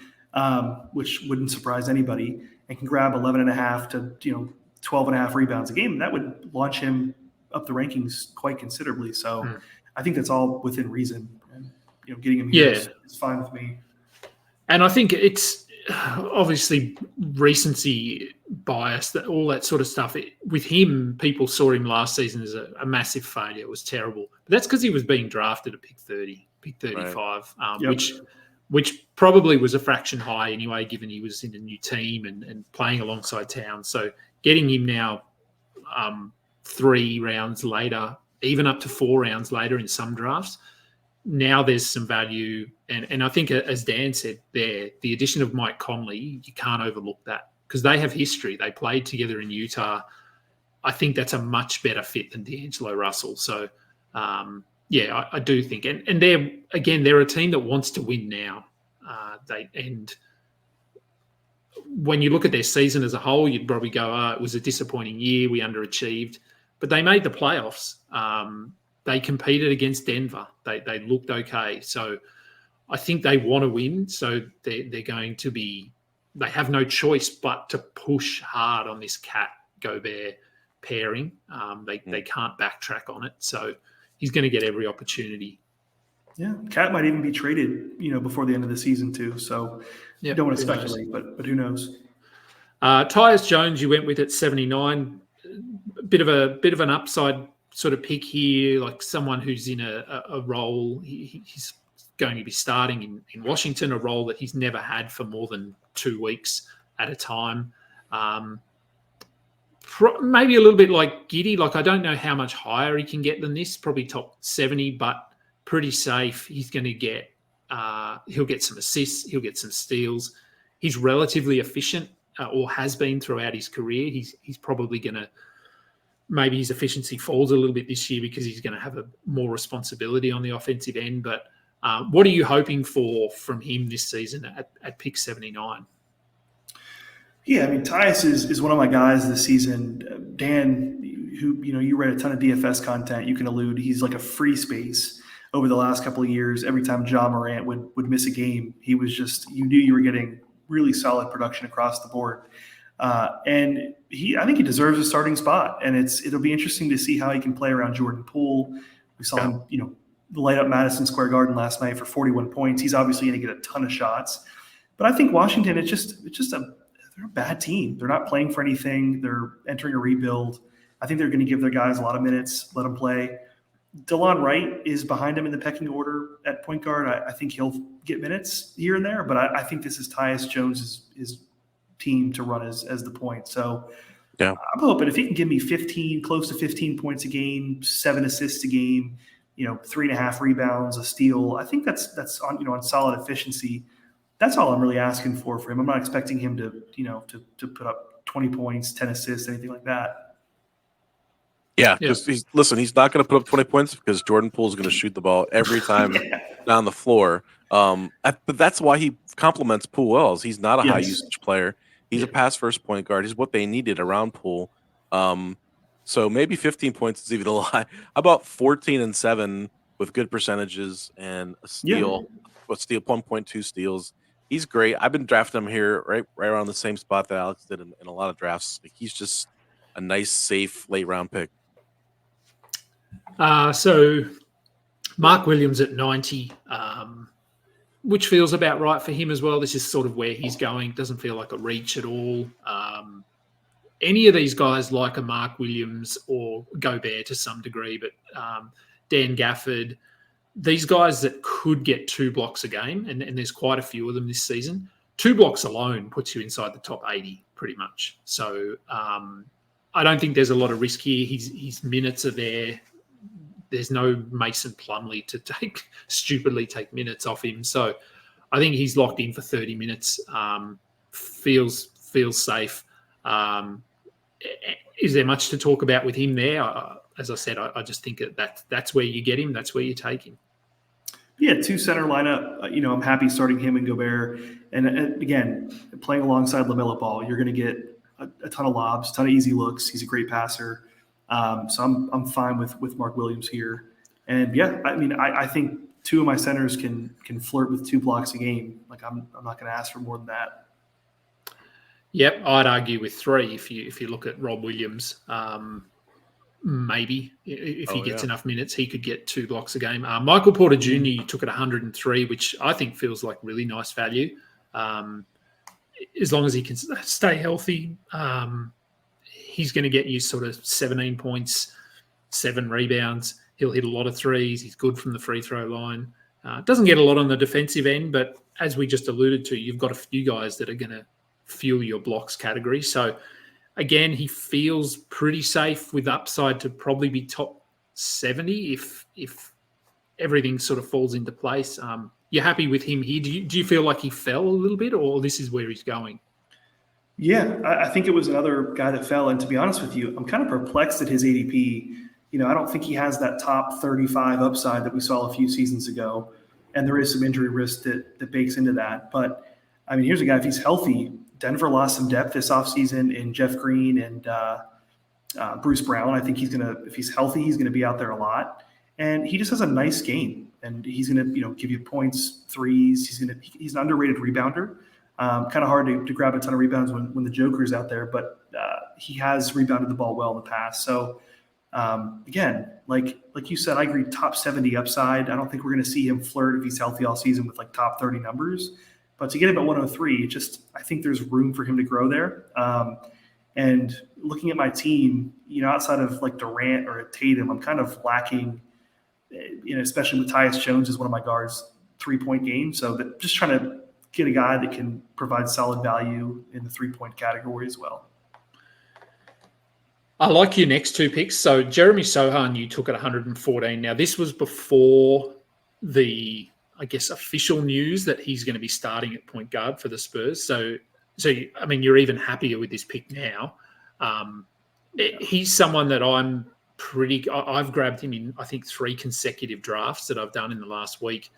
which wouldn't surprise anybody, and can grab 11.5 to 12.5 rebounds a game, that would launch him up the rankings quite considerably. So I think that's all within reason. And, getting him here is fine with me. And I think it's obviously recency bias, that all that sort of stuff. With him, people saw him last season as a massive failure. It was terrible. But that's because he was being drafted at pick 30, pick 35, right. Which probably was a fraction high anyway, given he was in a new team and playing alongside Towns. So getting him now 3 rounds later even up to 4 rounds later in some drafts. Now there's some value. And I think, as Dan said there, the addition of Mike Conley, you can't overlook that because they have history. They played together in Utah. I think that's a much better fit than D'Angelo Russell. So, I do think. And they're a team that wants to win now. And when you look at their season as a whole, you'd probably go, it was a disappointing year. We underachieved. But they made the playoffs. They competed against Denver. They looked okay. So I think they want to win. So they're going to be – they have no choice but to push hard on this Cat Gobert pairing. They can't backtrack on it. So he's going to get every opportunity. Yeah, Cat might even be traded, before the end of the season too. So you don't want to speculate, but who knows? Tyus Jones, you went with at 79. Bit of an upside sort of pick here, like someone who's in a role. He's going to be starting in Washington, a role that he's never had for more than 2 weeks at a time. Maybe a little bit like Giddey. Like, I don't know how much higher he can get than this. Probably top 70, but pretty safe. He's going to get. He'll get some assists. He'll get some steals. He's relatively efficient, or has been throughout his career. He's probably going to. Maybe his efficiency falls a little bit this year because he's going to have more responsibility on the offensive end. But what are you hoping for from him this season at pick 79? Yeah, I mean, Tyus is one of my guys this season. Dan, who you read a ton of DFS content, you can allude. He's like a free space over the last couple of years. Every time Ja Morant would miss a game, he was just, you knew you were getting really solid production across the board. And I think he deserves a starting spot, and it'll be interesting to see how he can play around Jordan Poole. We saw him, light up Madison Square Garden last night for 41 points. He's obviously going to get a ton of shots, but I think Washington, they're a bad team. They're not playing for anything. They're entering a rebuild. I think they're going to give their guys a lot of minutes, let them play. DeLon Wright is behind him in the pecking order at point guard. I think he'll get minutes here and there, but I think this is Tyus Jones' team to run as the point. So yeah, I'm hoping if he can give me close to 15 points a game, 7 assists a game, 3.5 rebounds, a steal. I think that's on solid efficiency. That's all I'm really asking for him. I'm not expecting him to put up 20 points, 10 assists, anything like that. Yeah, because he's not going to put up 20 points because Jordan Poole is going to shoot the ball every time down the floor. But that's why he complements Poole well. He's not a high usage player. He's a pass-first point guard. He's what they needed around Poole. So maybe 15 points is even a lot. How about 14 and 7 with good percentages and a steal? Yeah. 1.2 steals. He's great. I've been drafting him here right around the same spot that Alex did in a lot of drafts. He's just a nice, safe late-round pick. So Mark Williams at 90. Which feels about right for him as well. This is sort of where he's going. Doesn't feel like a reach at all. Any of these guys like a Mark Williams or Gobert to some degree, but Dan Gafford, these guys that could get 2 blocks a game, and there's quite a few of them this season, 2 blocks alone puts you inside the top 80 pretty much. So I don't think there's a lot of risk here. His minutes are there. There's no Mason Plumlee to stupidly take minutes off him. So I think he's locked in for 30 minutes. Feels safe. Is there much to talk about with him there? As I said, I just think that's where you get him. That's where you take him. Yeah, 2 center lineup. I'm happy starting him and Gobert. And again, playing alongside LaMelo Ball, you're going to get a ton of lobs, a ton of easy looks. He's a great passer. So I'm fine with Mark Williams here. And yeah, I mean, I think 2 of my centers can flirt with 2 blocks a game. Like I'm not going to ask for more than that. Yep, I'd argue with 3 if you look at Rob Williams. Maybe if he gets enough minutes, he could get 2 blocks a game. Michael Porter Jr. you took at 103, which I think feels like really nice value. As long as he can stay healthy, he's going to get you sort of 17 points, 7 rebounds. He'll hit a lot of threes. He's good from the free throw line. Doesn't get a lot on the defensive end, but as we just alluded to, you've got a few guys that are going to fuel your blocks category. So again, he feels pretty safe with upside to probably be top 70 if everything sort of falls into place. You're happy with him here? Do you feel like he fell a little bit, or this is where he's going? Yeah, I think it was another guy that fell. And to be honest with you, I'm kind of perplexed at his ADP. I don't think he has that top 35 upside that we saw a few seasons ago. And there is some injury risk that bakes into that. But, I mean, here's a guy, if he's healthy, Denver lost some depth this offseason in Jeff Green and Bruce Brown. I think if he's healthy, he's going to be out there a lot. And he just has a nice game. And he's going to, give you points, threes. He's an underrated rebounder. Kind of hard to grab a ton of rebounds when the Joker's out there, but he has rebounded the ball well in the past. So again, like you said, I agree, top 70 upside. I don't think we're going to see him flirt if he's healthy all season with like top 30 numbers, but to get him at 103, I think there's room for him to grow there. And looking at my team, outside of like Durant or Tatum, I'm kind of lacking, especially with Tyus Jones as one of my guards, 3-point game. So just trying to get a guy that can provide solid value in the 3-point category as well. I like your next two picks. So Jeremy Sohan, you took at 114. Now, this was before the, I guess, official news that he's going to be starting at point guard for the Spurs. So I mean, you're even happier with this pick now. He's someone that I've grabbed him in, I think, 3 consecutive drafts that I've done in the last week.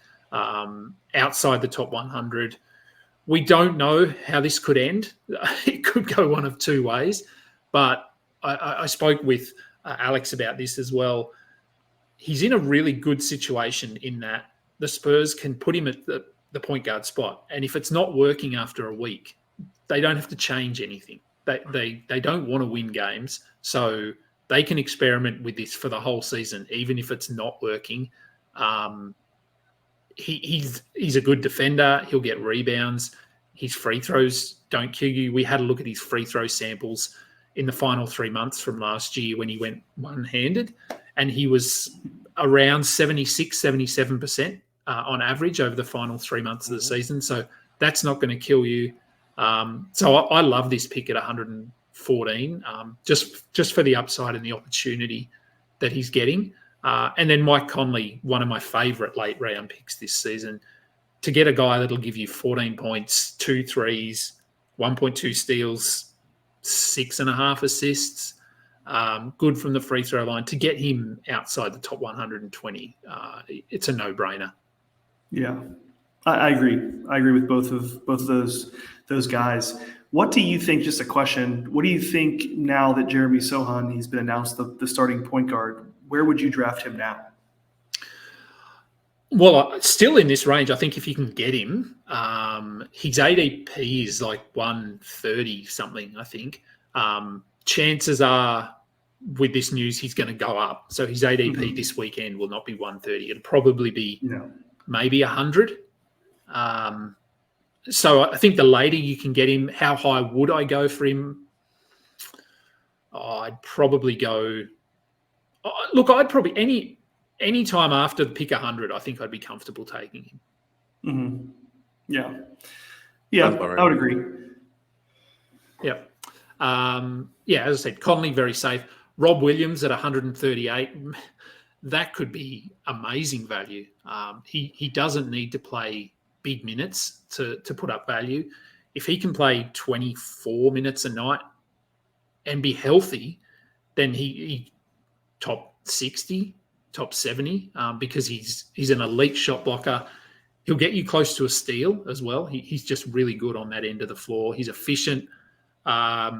Outside the top 100. We don't know how this could end. It could go one of two ways, but I spoke with Alex about this as well. He's in a really good situation in that the Spurs can put him at the point guard spot, and if it's not working after a week, they don't have to change anything. They don't want to win games, so they can experiment with this for the whole season, even if it's not working. He's a good defender. He'll get rebounds. His free throws don't kill you. We had a look at his free throw samples in the final 3 months from last year when he went one-handed, and he was around 76, 77% on average over the final 3 months of the season. So that's not going to kill you. So I love this pick at 114, just for the upside and the opportunity that he's getting. And then Mike Conley, one of my favourite late round picks this season, to get a guy that'll give you 14 points, 2 threes, 1.2 steals, 6.5 assists, good from the free throw line. To get him outside the top 120, it's a no-brainer. Yeah, I agree. I agree with both of those guys. What do you think? Just a question. What do you think now that Jeremy Sohan, he's been announced the starting point guard? Where would you draft him now? Well, still in this range. I think if you can get him, his ADP is like 130 something, I think. Chances are with this news, he's going to go up. So his ADP this weekend will not be 130. It'll probably be maybe 100. So I think the later you can get him, how high would I go for him? I'd probably go... Look, I'd probably any time after the pick 100, I think I'd be comfortable taking him. Mm-hmm. Yeah, I would agree. Yeah. As I said, Conley very safe. Rob Williams at 138, that could be amazing value. He doesn't need to play big minutes to put up value. If he can play 24 minutes a night and be healthy, then he top 60, top 70, because he's an elite shot blocker. He'll get you close to a steal as well. He's just really good on that end of the floor. He's efficient.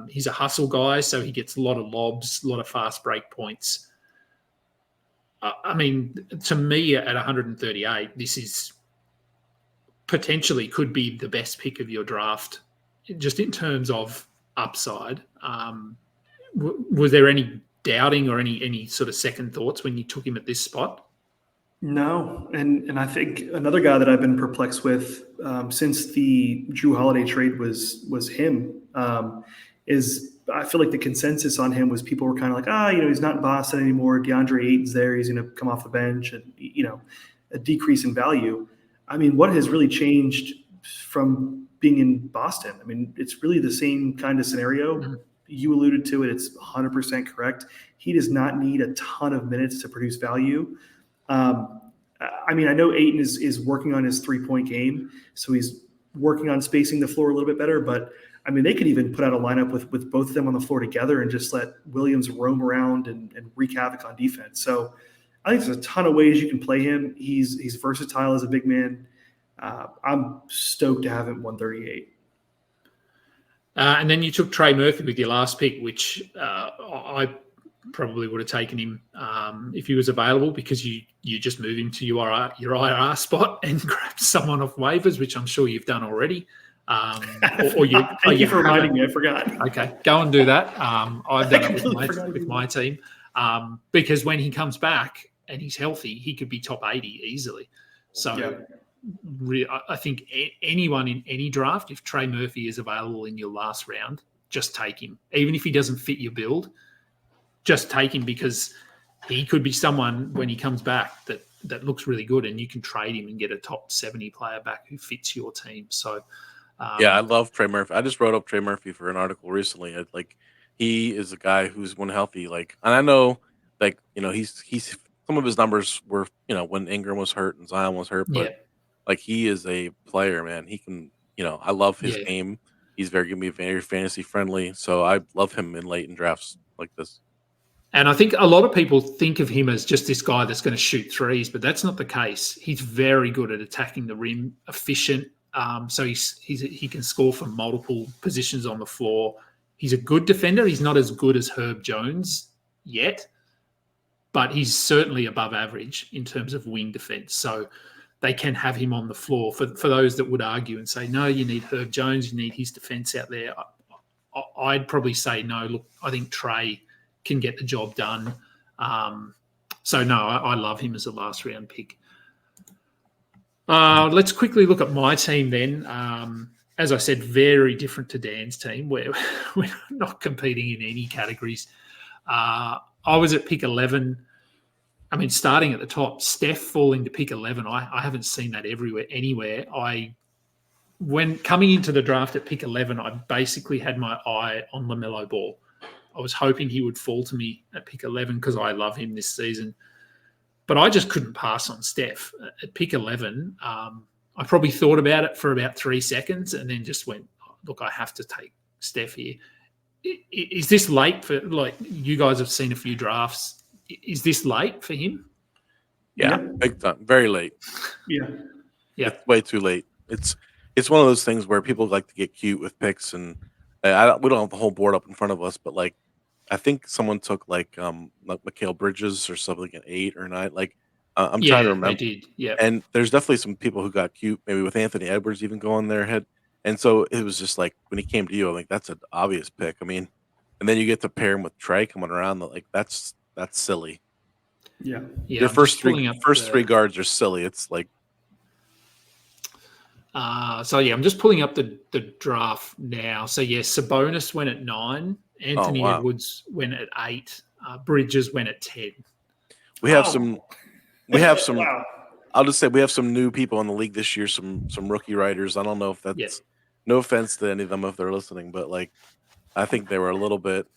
He's a hustle guy, so he gets a lot of lobs, a lot of fast break points. I mean, to me, at 138, this is potentially could be the best pick of your draft, just in terms of upside. Was there any doubting or any sort of second thoughts when you took him at this spot? No, and I think another guy that I've been perplexed with since the Drew Holiday trade was him. Is I feel like the consensus on him was people were kind of like, he's not in Boston anymore. DeAndre Ayton's there. He's going to come off the bench, and a decrease in value. I mean, what has really changed from being in Boston? I mean, it's really the same kind of scenario. you alluded to it. It's 100% correct. He does not need a ton of minutes to produce value. I mean, I know Ayton is working on his 3-point game, so he's working on spacing the floor a little bit better. But I mean, they could even put out a lineup with both of them on the floor together and just let Williams roam around and wreak havoc on defense. So I think there's a ton of ways you can play him. He's versatile as a big man. I'm stoked to have him 138. And then you took Trey Murphy with your last pick, which I probably would have taken him if he was available, because you just move him to your IR spot and grab someone off waivers, which I'm sure you've done already. Thank you for reminding me. I forgot. Okay, go and do that. I've done it with my team because when he comes back and he's healthy, he could be top 80 easily. So I think anyone in any draft, if Trey Murphy is available in your last round, just take him. Even if he doesn't fit your build, just take him, because he could be someone when he comes back that looks really good, and you can trade him and get a top 70 player back who fits your team. So I love Trey Murphy. I just wrote up Trey Murphy for an article recently. He is a guy who's when healthy, and I know, he's some of his numbers were, when Ingram was hurt and Zion was hurt, but he is a player, man. He can, I love his game. He's going to be very fantasy friendly. So I love him in drafts like this. And I think a lot of people think of him as just this guy that's going to shoot threes, but that's not the case. He's very good at attacking the rim, efficient. So he can score from multiple positions on the floor. He's a good defender. He's not as good as Herb Jones yet, but he's certainly above average in terms of wing defense. So they can have him on the floor. For those that would argue and say, no, you need Herb Jones, you need his defense out there, I'd probably say no. Look, I think Trey can get the job done. So no, I love him as a last round pick. Let's quickly look at my team then. As I said, very different to Dan's team, where we're not competing in any categories. I was at pick 11. I mean, starting at the top, Steph falling to pick 11. I haven't seen that anywhere. When coming into the draft at pick 11, I basically had my eye on LaMelo Ball. I was hoping he would fall to me at pick 11 because I love him this season. But I just couldn't pass on Steph. At pick 11, I probably thought about it for about 3 seconds and then just went, look, I have to take Steph here. Is this late for, you guys have seen a few drafts. Is this late for him? Yeah. Big time. Very late. Yeah. It's way too late. It's one of those things where people like to get cute with picks, and we don't have the whole board up in front of us, but I think someone took Mikal Bridges or something at 8 or 9. I'm trying to remember. They did. Yeah. And there's definitely some people who got cute, maybe with Anthony Edwards even going their head. And so it was just when he came to you, I'm like, that's an obvious pick. I mean, and then you get to pair him with Trey coming around. That's silly. Yeah. Your first three guards are silly. It's I'm just pulling up the draft now. So Sabonis went at 9. Anthony Edwards went at 8. Bridges went at 10. We have some. Wow. I'll just say we have some new people in the league this year. Some rookie writers. I don't know if that's no offense to any of them if they're listening, but I think they were a little bit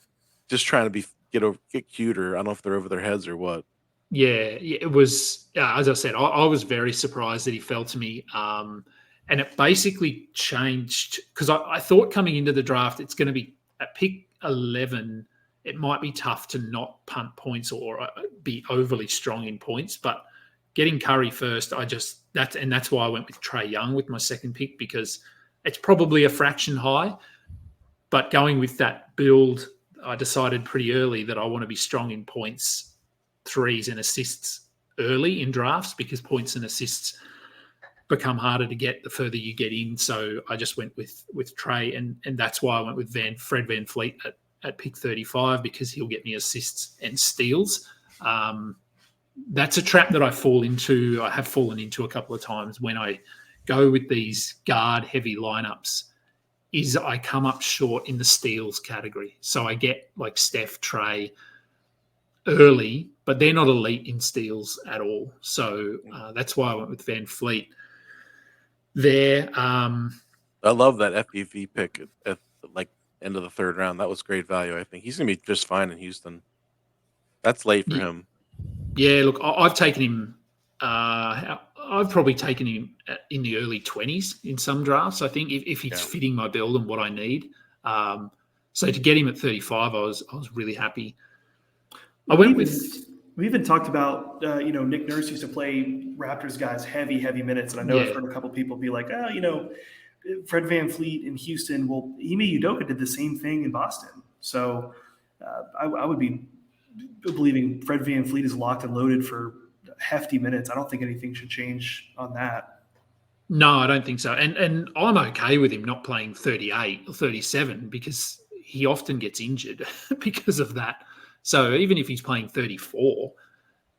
just trying to get cuter. I don't know if they're over their heads or what. Yeah, it was. As I said, I was very surprised that he fell to me. And it basically changed because I thought coming into the draft, it's going to be at pick 11. It might be tough to not punt points or be overly strong in points, but getting Curry first, that's why I went with Trae Young with my second pick, because it's probably a fraction high, but going with that build, I decided pretty early that I want to be strong in points, threes and assists early in drafts, because points and assists become harder to get the further you get in. So I just went with Trey, and that's why I went with Fred VanVleet at pick 35, because he'll get me assists and steals. That's a trap that I fall into. I have fallen into a couple of times when I go with these guard-heavy lineups, is I come up short in the steals category. So I get Steph, Trey early, but they're not elite in steals at all. So that's why I went with VanVleet there. I love that FPV pick. end of the third round. That was great value. I think he's going to be just fine in Houston. That's late for him. Yeah, look, I've taken him. I've probably taken him in the early 20s in some drafts. I think if he's fitting my build and what I need. So to get him at 35, I was really happy. We even talked about Nick Nurse used to play Raptors guys heavy minutes, and I know I've heard a couple people be like, Fred VanVleet in Houston. Well, Ime Udoka did the same thing in Boston. So I would be believing Fred VanVleet is locked and loaded for hefty minutes. I don't think anything should change on that. No, I don't think so. And I'm okay with him not playing 38 or 37 because he often gets injured because of that. So even if he's playing 34,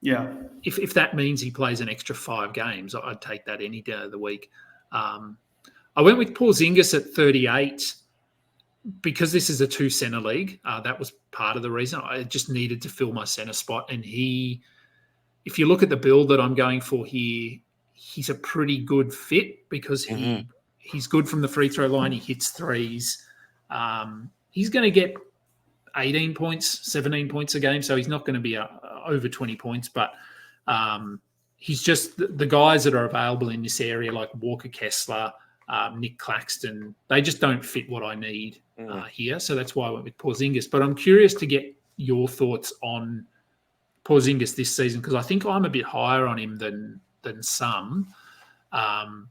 if that means he plays an extra 5 games, I'd take that any day of the week. I went with Porzingis at 38 because this is a 2-center league. That was part of the reason. I just needed to fill my center spot. And if you look at the build that I'm going for here, he's a pretty good fit because he's good from the free throw line. He hits threes. He's going to get 18 points, 17 points a game. So he's not going to be over 20 points, but he's just the guys that are available in this area, like Walker Kessler, Nick Claxton, they just don't fit what I need here. So that's why I went with Porzingis. But I'm curious to get your thoughts on Porzingis this season because I think I'm a bit higher on him than some.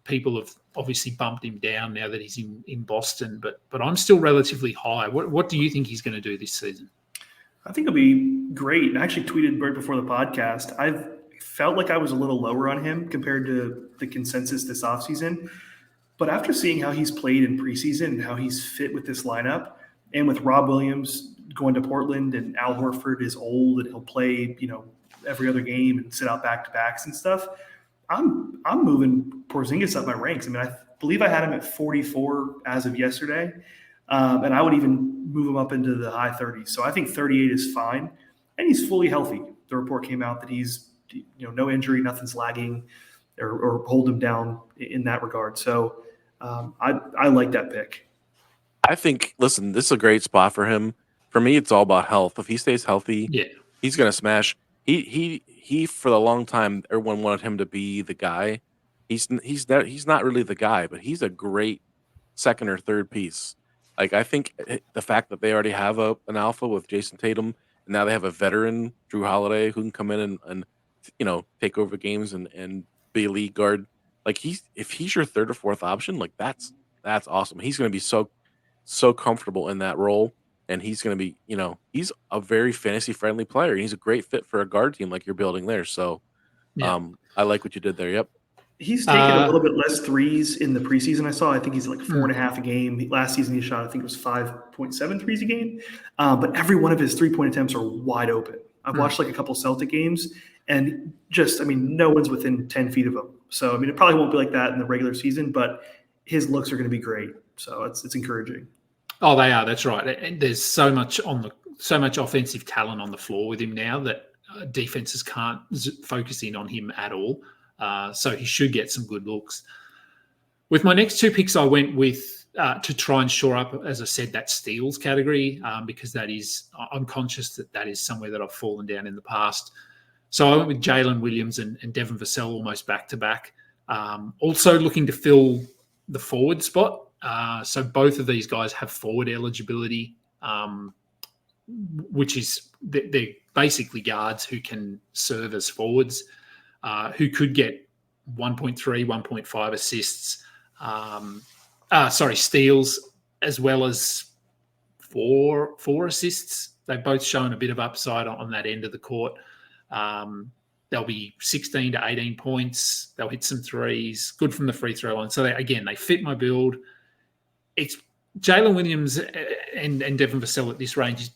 People have obviously bumped him down now that he's in Boston, but I'm still relatively high. What do you think he's going to do this season? I think it'll be great. And I actually tweeted right before the podcast. I've felt like I was a little lower on him compared to the consensus this offseason. But after seeing how he's played in preseason and how he's fit with this lineup, and with Rob Williams going to Portland and Al Horford is old and he'll play, every other game and sit out back-to-backs and stuff, I'm moving Porzingis up my ranks. I mean, I believe I had him at 44 as of yesterday, and I would even move him up into the high 30s. So I think 38 is fine, and he's fully healthy. The report came out that he's, no injury, nothing's lagging or hold him down in that regard. So I like that pick. I think, listen, this is a great spot for him. For me, it's all about health. If he stays healthy, he's going to smash. He for a long time, everyone wanted him to be the guy. He's not really the guy, but he's a great second or third piece. Like I think the fact that they already have an alpha with Jason Tatum, and now they have a veteran Drew Holiday who can come in and take over games and be a lead guard. Like if he's your third or fourth option, like that's awesome. He's going to be so comfortable in that role. And he's going to be, he's a very fantasy friendly player. He's a great fit for a guard team like you're building there. So I like what you did there. Yep. He's taken a little bit less threes in the preseason. I think he's like 4.5 a game. Last season he shot, I think it was 5.7 threes a game. But every one of his 3-point attempts are wide open. I've watched like a couple Celtic games and no one's within 10 feet of him. So, it probably won't be like that in the regular season, but his looks are going to be great. So it's encouraging. Oh, they are. That's right. And there's so much offensive talent on the floor with him now that defenses can't focus in on him at all. So he should get some good looks. With my next 2 picks, I went with to try and shore up, as I said, that steals category because I'm conscious that is somewhere that I've fallen down in the past. So I went with Jalen Williams and Devin Vassell almost back to back. Also looking to fill the forward spot. So both of these guys have forward eligibility, which is they're basically guards who can serve as forwards, who could get 1.3, 1.5 assists, steals, as well as four assists. They've both shown a bit of upside on that end of the court. They'll be 16 to 18 points. They'll hit some threes, good from the free throw line. So they fit my build. It's Jalen Williams and Devin Vassell at this range is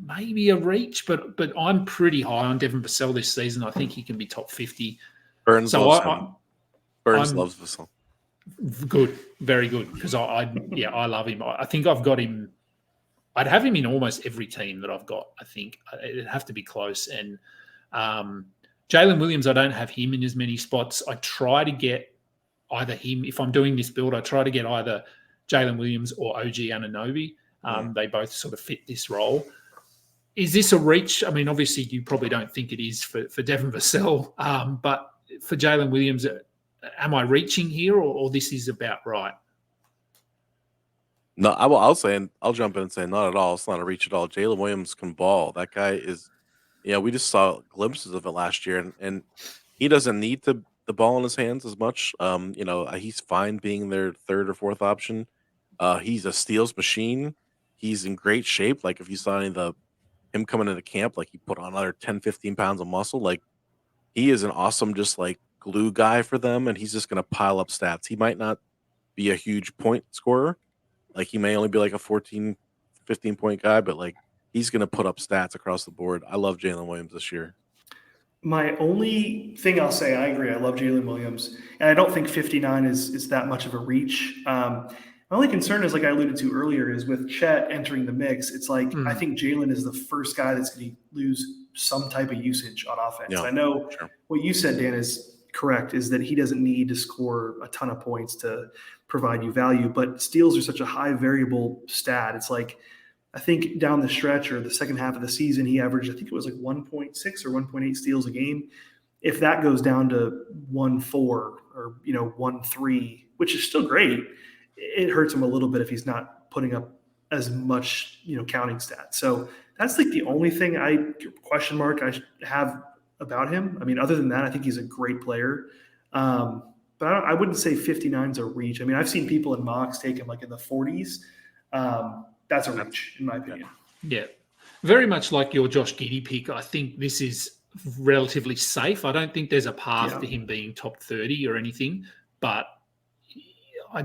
maybe a reach, but I'm pretty high on Devin Vassell this season. I think he can be top 50. Burns loves Vassell. Good, very good, because I love him. I think I've got him. I'd have him in almost every team that I've got. I think it'd have to be close. And Jalen Williams, I don't have him in as many spots. I try to get either him, if I'm doing this build, I try to get either Jalen Williams or OG Anunoby. They both sort of fit this role. Is this a reach? I mean, obviously, you probably don't think it is for Devin Vassell, but for Jalen Williams, am I reaching here, or this is about right? No, I'll jump in and say not at all. It's not a reach at all. Jalen Williams can ball. That guy is, we just saw glimpses of it last year, and he doesn't need the ball in his hands as much. He's fine being their third or fourth option. He's a steals machine. He's in great shape. Like if you saw him coming into camp, like he put on another 10, 15 pounds of muscle. Like he is an awesome, just like glue guy for them, and he's just going to pile up stats. He might not be a huge point scorer. Like he may only be like a 14, 15 point guy, but like he's going to put up stats across the board. I love Jalen Williams this year. My only thing I'll say, I agree. I love Jalen Williams, and I don't think 59 is that much of a reach. My only concern is, like I alluded to earlier, is with Chet entering the mix. It's like I think Jalen is the first guy that's going to lose some type of usage on offense. Yeah, I know what you said, Dan, is correct, is that he doesn't need to score a ton of points to provide you value, but steals are such a high variable stat. It's like, I think down the stretch or the second half of the season, he averaged, I think it was like 1.6 or 1.8 steals a game. If that goes down to 1.4 or 1.3, which is still great, it hurts him a little bit if he's not putting up as much, counting stats. So that's like the only thing I have about him. I mean, other than that, I think he's a great player. But I wouldn't say 59 is a reach. I mean, I've seen people in mocks take him like in the 40s. That's a reach, in my opinion. Yeah. Very much like your Josh Giddey pick. I think this is relatively safe. I don't think there's a path to him being top 30 or anything, but I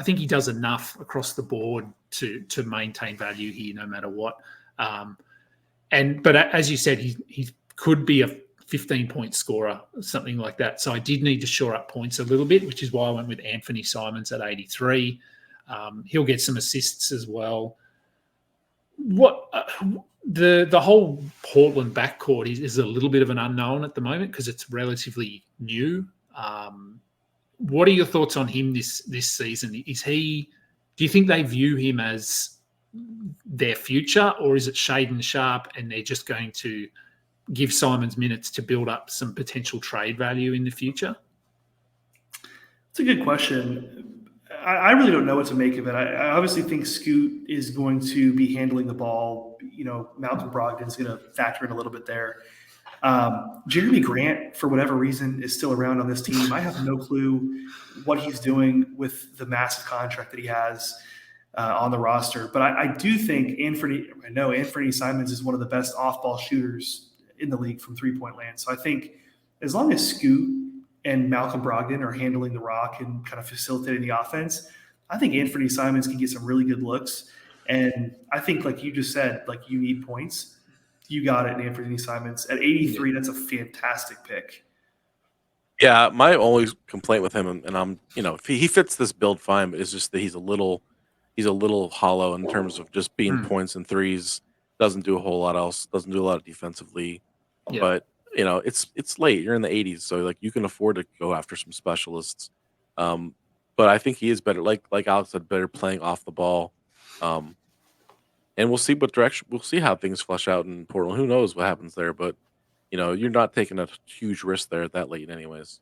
think he does enough across the board to maintain value here no matter what. But as you said, he could be a 15-point scorer, something like that. So I did need to shore up points a little bit, which is why I went with Anthony Simons at 83. He'll get some assists as well. What the whole Portland backcourt is a little bit of an unknown at the moment because it's relatively new. What are your thoughts on him this season? Do you think they view him as their future, or is it Shaden Sharp and they're just going to give Simons minutes to build up some potential trade value in the future? It's a good question. I really don't know what to make of it. I obviously think Scoot is going to be handling the ball. Malcolm Brogdon's going to factor in a little bit there. Jeremy Grant, for whatever reason, is still around on this team. I have no clue what he's doing with the massive contract that he has on the roster. But I do think Anthony Simons is one of the best off-ball shooters in the league from three-point land. So I think as long as Scoot and Malcolm Brogdon are handling the rock and kind of facilitating the offense, I think Anthony Simons can get some really good looks. And I think, like you just said, like you need points. You got it in Anthony Simons. At 83, that's a fantastic pick. Yeah, my only complaint with him, and I'm, if he fits this build fine, but it's just that he's a little hollow in terms of just being points and threes. Doesn't do a whole lot else. Doesn't do a lot of defensively. Yeah. But it's late. You're in the 80s, so like you can afford to go after some specialists. But I think he is better. Like Alex said, better playing off the ball. And we'll see what direction. We'll see how things flesh out in Portland. Who knows what happens there? But you're not taking a huge risk there that late, anyways.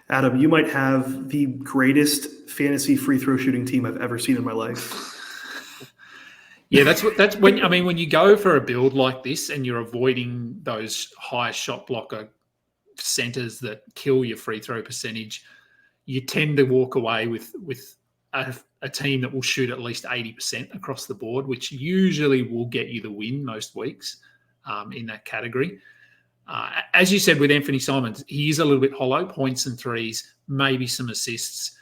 Adam, you might have the greatest fantasy free throw shooting team I've ever seen in my life. Yeah, that's when you go for a build like this and you're avoiding those high shot blocker centers that kill your free throw percentage, you tend to walk away with a team that will shoot at least 80% across the board, which usually will get you the win most weeks in that category. As you said with Anthony Simons, he is a little bit hollow, points and threes, maybe some assists.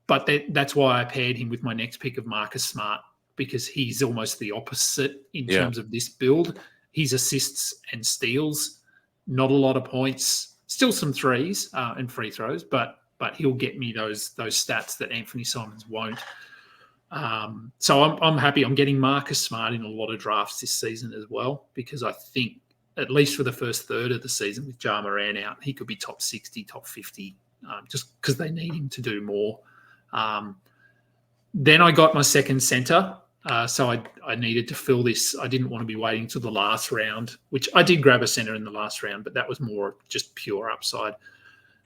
But that's why I paired him with my next pick of Marcus Smart, because he's almost the opposite in terms of this build. He's assists and steals, not a lot of points, still some threes and free throws, but he'll get me those stats that Anthony Simons won't. So I'm happy. I'm getting Marcus Smart in a lot of drafts this season as well, because I think at least for the first third of the season with Ja Morant out, he could be top 60, top 50, just because they need him to do more. Then I got my second center. So I needed to fill this. I didn't want to be waiting till the last round, which I did grab a center in the last round, but that was more just pure upside.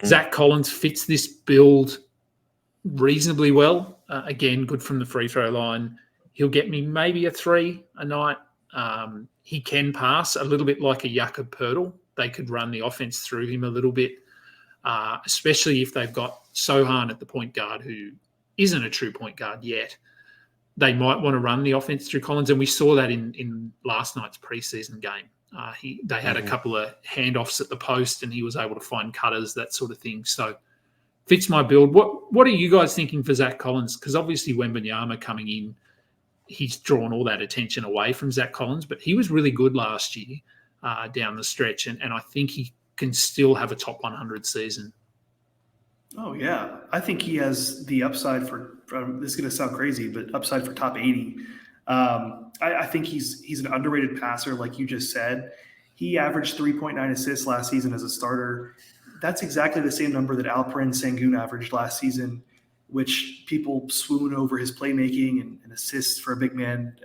Zach Collins fits this build reasonably well. Again, good from the free throw line. He'll get me maybe a 3 a night. He can pass a little bit like a Jakob Poeltl. They could run the offense through him a little bit, especially if they've got Sohan at the point guard, who isn't a true point guard yet. They might want to run the offense through Collins, and we saw that in last night's preseason game. They had a couple of handoffs at the post, and he was able to find cutters, that sort of thing. So fits my build. What are you guys thinking for Zach Collins? Because obviously Wembanyama coming in, he's drawn all that attention away from Zach Collins, but he was really good last year down the stretch, and I think he can still have a top 100 season. Oh, yeah. I think he has the upside for this is going to sound crazy, but upside for top 80. I think he's an underrated passer, like you just said. He averaged 3.9 assists last season as a starter. That's exactly the same number that Alperen Sengun averaged last season, which people swoon over his playmaking and assists for a big man.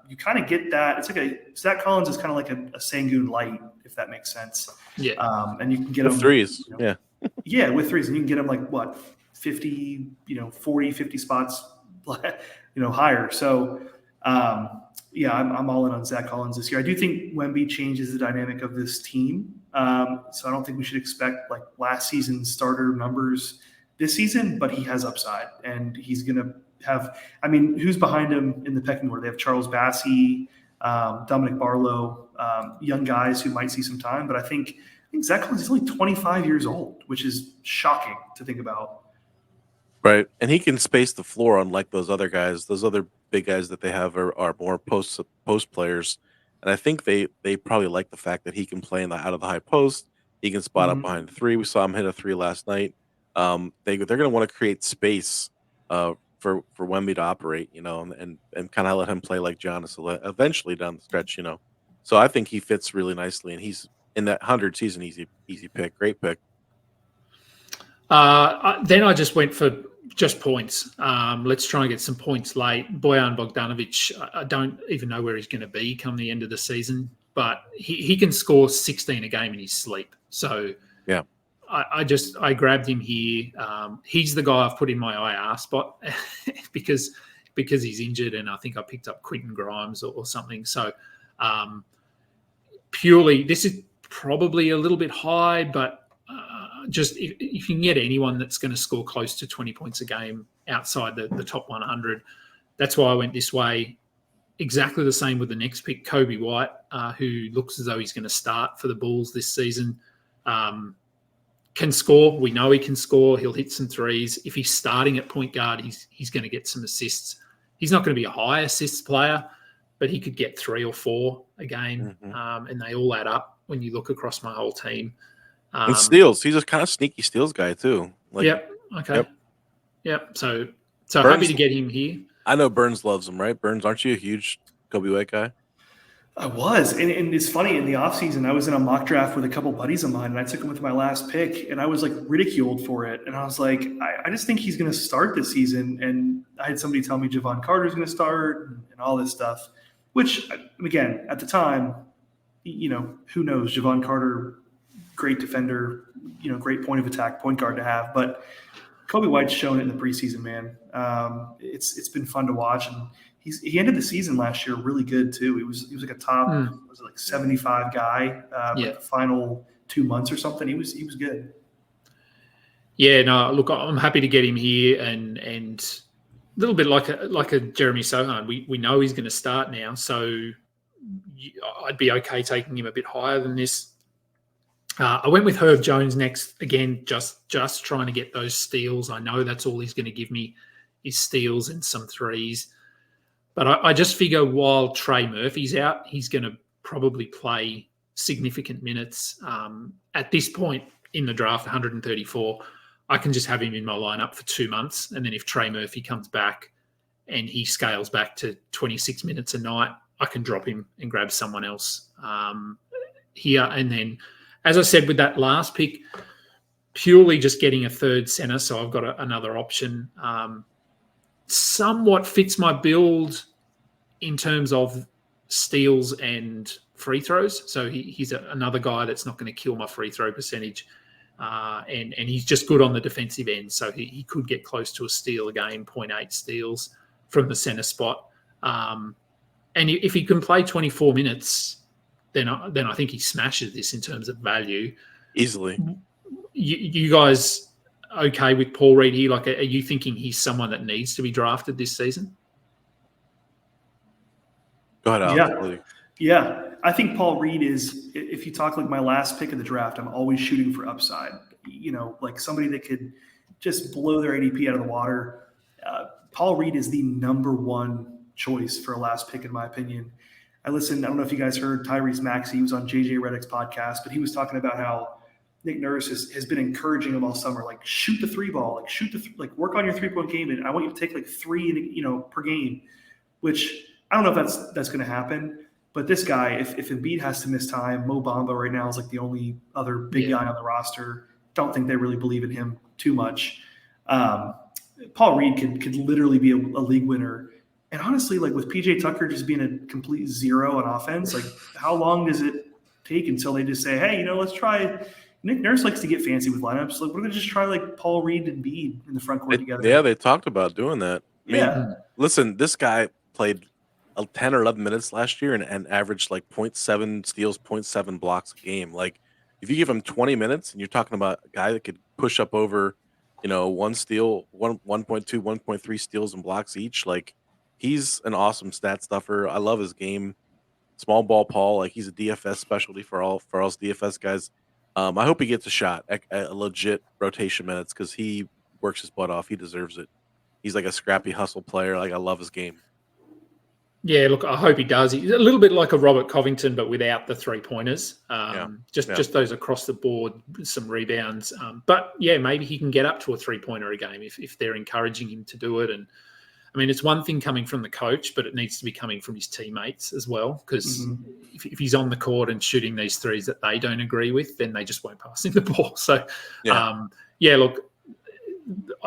You kind of get that. It's like Zach Collins is kind of like a Sengun light, if that makes sense. Yeah. And you can get him threes. Yeah. Yeah, with threes. And you can get him like, 50, 40, 50 spots, higher. So, I'm all in on Zach Collins this year. I do think Wemby changes the dynamic of this team. So I don't think we should expect like last season's starter numbers this season, but he has upside, and he's going to have – who's behind him in the pecking order? They have Charles Bassey, Dominic Barlow, young guys who might see some time. But I think Zach Collins is only 25 years old, which is shocking to think about. Right, and he can space the floor unlike those other guys. Those other big guys that they have are more post players, and I think they probably like the fact that he can play out of the high post. He can spot up behind the 3. We saw him hit a 3 last night. They're going to want to create space for Wemby to operate, and kind of let him play like Giannis eventually down the stretch, So I think he fits really nicely, and he's in that 100 season easy pick, great pick. Then I just went for just points. Let's try and get some points late. Bojan Bogdanovic, I don't even know where he's going to be come the end of the season, but he can score 16 a game in his sleep. So yeah, I grabbed him here. He's the guy I've put in my IR spot because he's injured, and I think I picked up Quentin Grimes or something. So purely, this is probably a little bit high, but just if you can get anyone that's going to score close to 20 points a game outside the top 100, that's why I went this way. Exactly the same with the next pick, Kobe White, who looks as though he's going to start for the Bulls this season. Can score. We know he can score. He'll hit some threes. If he's starting at point guard, he's going to get some assists. He's not going to be a high assists player, but he could get 3 or 4 a game, and they all add up when you look across my whole team. And steals. He's a kind of sneaky steals guy too. Yep. Okay. Yep. So Burns, happy to get him here. I know Burns loves him, right? Burns, aren't you a huge Kobe White guy? I was. And it's funny, in the offseason, I was in a mock draft with a couple buddies of mine, and I took him with my last pick, and I was like ridiculed for it. And I was like, I just think he's going to start this season. And I had somebody tell me Javon Carter's going to start and all this stuff, which, again, at the time, who knows? Javon Carter, great defender, great point of attack, point guard to have. But Kobe White's shown it in the preseason, man. It's been fun to watch, and he ended the season last year really good too. He was like a top 75 guy the final 2 months or something. He was good. Yeah, no, look, I'm happy to get him here, and a little bit like a Jeremy Sohan. We know he's going to start now, so I'd be okay taking him a bit higher than this. I went with Herb Jones next. Again, just trying to get those steals. I know that's all he's going to give me is steals and some threes. But I just figure while Trey Murphy's out, he's going to probably play significant minutes. At this point in the draft, 134, I can just have him in my lineup for 2 months. And then if Trey Murphy comes back and he scales back to 26 minutes a night, I can drop him and grab someone else here. And then, as I said, with that last pick, purely just getting a third center, so I've got another option. Somewhat fits my build in terms of steals and free throws. So he's another guy that's not going to kill my free throw percentage. And he's just good on the defensive end. So he could get close to a steal a game, 0.8 steals from the center spot. And if he can play 24 minutes, then I think he smashes this in terms of value. Easily. You guys okay with Paul Reed here? Like, are you thinking he's someone that needs to be drafted this season? Go ahead, Alex. Yeah. I think Paul Reed is, if you talk like my last pick of the draft, I'm always shooting for upside. Like somebody that could just blow their ADP out of the water. Paul Reed is the number one choice for a last pick, in my opinion. I don't know if you guys heard Tyrese Maxey. He was on JJ Redick's podcast, but he was talking about how Nick Nurse has been encouraging him all summer, like shoot the three ball, like work on your 3-point game. And I want you to take like 3, per game, which I don't know if that's going to happen. But this guy, if Embiid has to miss time, Mo Bamba right now is like the only other big guy on the roster. Don't think they really believe in him too much. Paul Reed could literally be a league winner. And honestly, like with PJ Tucker just being a complete zero on offense, like how long does it take until they just say, hey, let's try – Nick Nurse likes to get fancy with lineups. Like we're going to just try like Paul Reed and Embiid in the front court together. Yeah, they talked about doing that. I mean, listen, this guy played 10 or 11 minutes last year and averaged like 0.7 steals, 0.7 blocks a game. Like if you give him 20 minutes and you're talking about a guy that could push up over, 1 steal, 1.2, 1.3 steals and blocks each, like he's an awesome stat stuffer. I love his game. Small ball Paul, like he's a DFS specialty for us DFS guys. I hope he gets a shot at legit rotation minutes because he works his butt off. He deserves it. He's like a scrappy hustle player. Like I love his game. Yeah, look, I hope he does. He's a little bit like a Robert Covington, but without the 3-pointers. Just those across the board, some rebounds. But yeah, maybe he can get up to a 3-pointer a game if they're encouraging him to do it. And I mean, it's one thing coming from the coach, but it needs to be coming from his teammates as well. Because if he's on the court and shooting these threes that they don't agree with, then they just won't pass him the ball. So, look,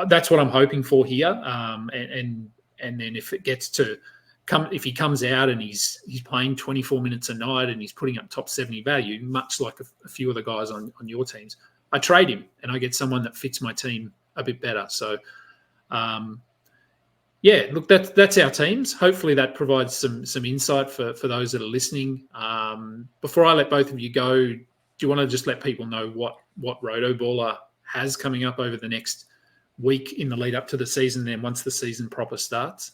that's what I'm hoping for here. And then if it gets to if he comes out and he's playing 24 minutes a night and he's putting up top 70 value, much like a few of the guys on your teams, I trade him and I get someone that fits my team a bit better. So, look, that's our teams. Hopefully that provides some insight for those that are listening. Before I let both of you go, do you want to just let people know what Rotoballer has coming up over the next week in the lead up to the season, then once the season proper starts?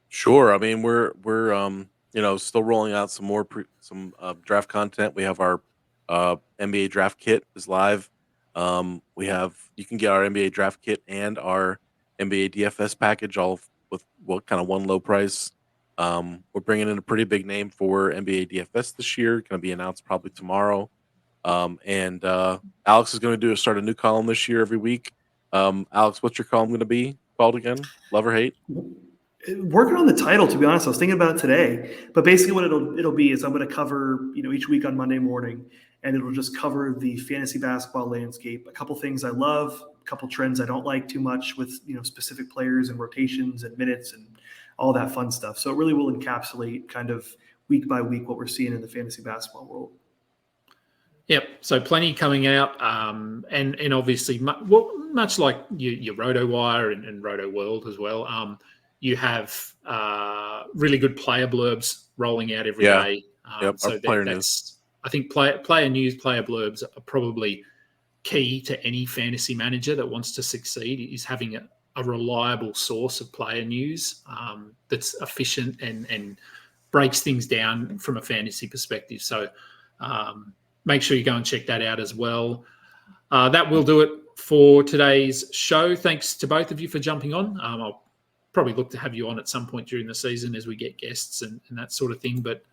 Sure. I mean, we're still rolling out some more draft content. We have our NBA draft kit is live. You can get our NBA draft kit and our NBA DFS package all with one low price. We're bringing in a pretty big name for NBA DFS this year. Going to be announced probably tomorrow. And Alex is going to start a new column this year every week. Alex, what's your column going to be called again? Love or hate? Working on the title, to be honest. I was thinking about it today, but basically what it'll be is I'm going to cover, each week on Monday morning, and it'll just cover the fantasy basketball landscape. A couple things I love, a couple trends I don't like too much with, specific players and rotations and minutes and all that fun stuff. So it really will encapsulate kind of week by week what we're seeing in the fantasy basketball world. Yep. So plenty coming out, and obviously, much like your Rotowire and Roto World as well. You have really good player blurbs rolling out every day. So player news. I think player news, player blurbs are probably key to any fantasy manager that wants to succeed. Is having a reliable source of player news that's efficient and breaks things down from a fantasy perspective. So make sure you go and check that out as well. That will do it for today's show. Thanks to both of you for jumping on. I'll probably look to have you on at some point during the season as we get guests and that sort of thing. But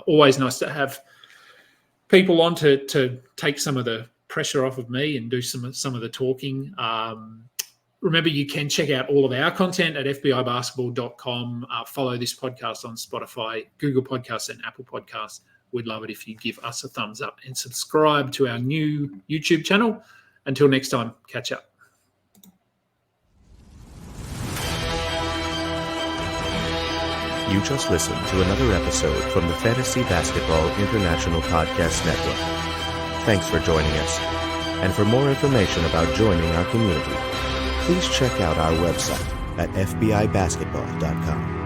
always nice to have people on to take some of the pressure off of me and do some of the talking. Remember, you can check out all of our content at fbibasketball.com. Follow this podcast on Spotify, Google Podcasts, and Apple Podcasts. We'd love it if you give us a thumbs up and subscribe to our new YouTube channel. Until next time, catch up. You just listened to another episode from the Fantasy Basketball International Podcast Network. Thanks for joining us. And for more information about joining our community, please check out our website at fbibasketball.com.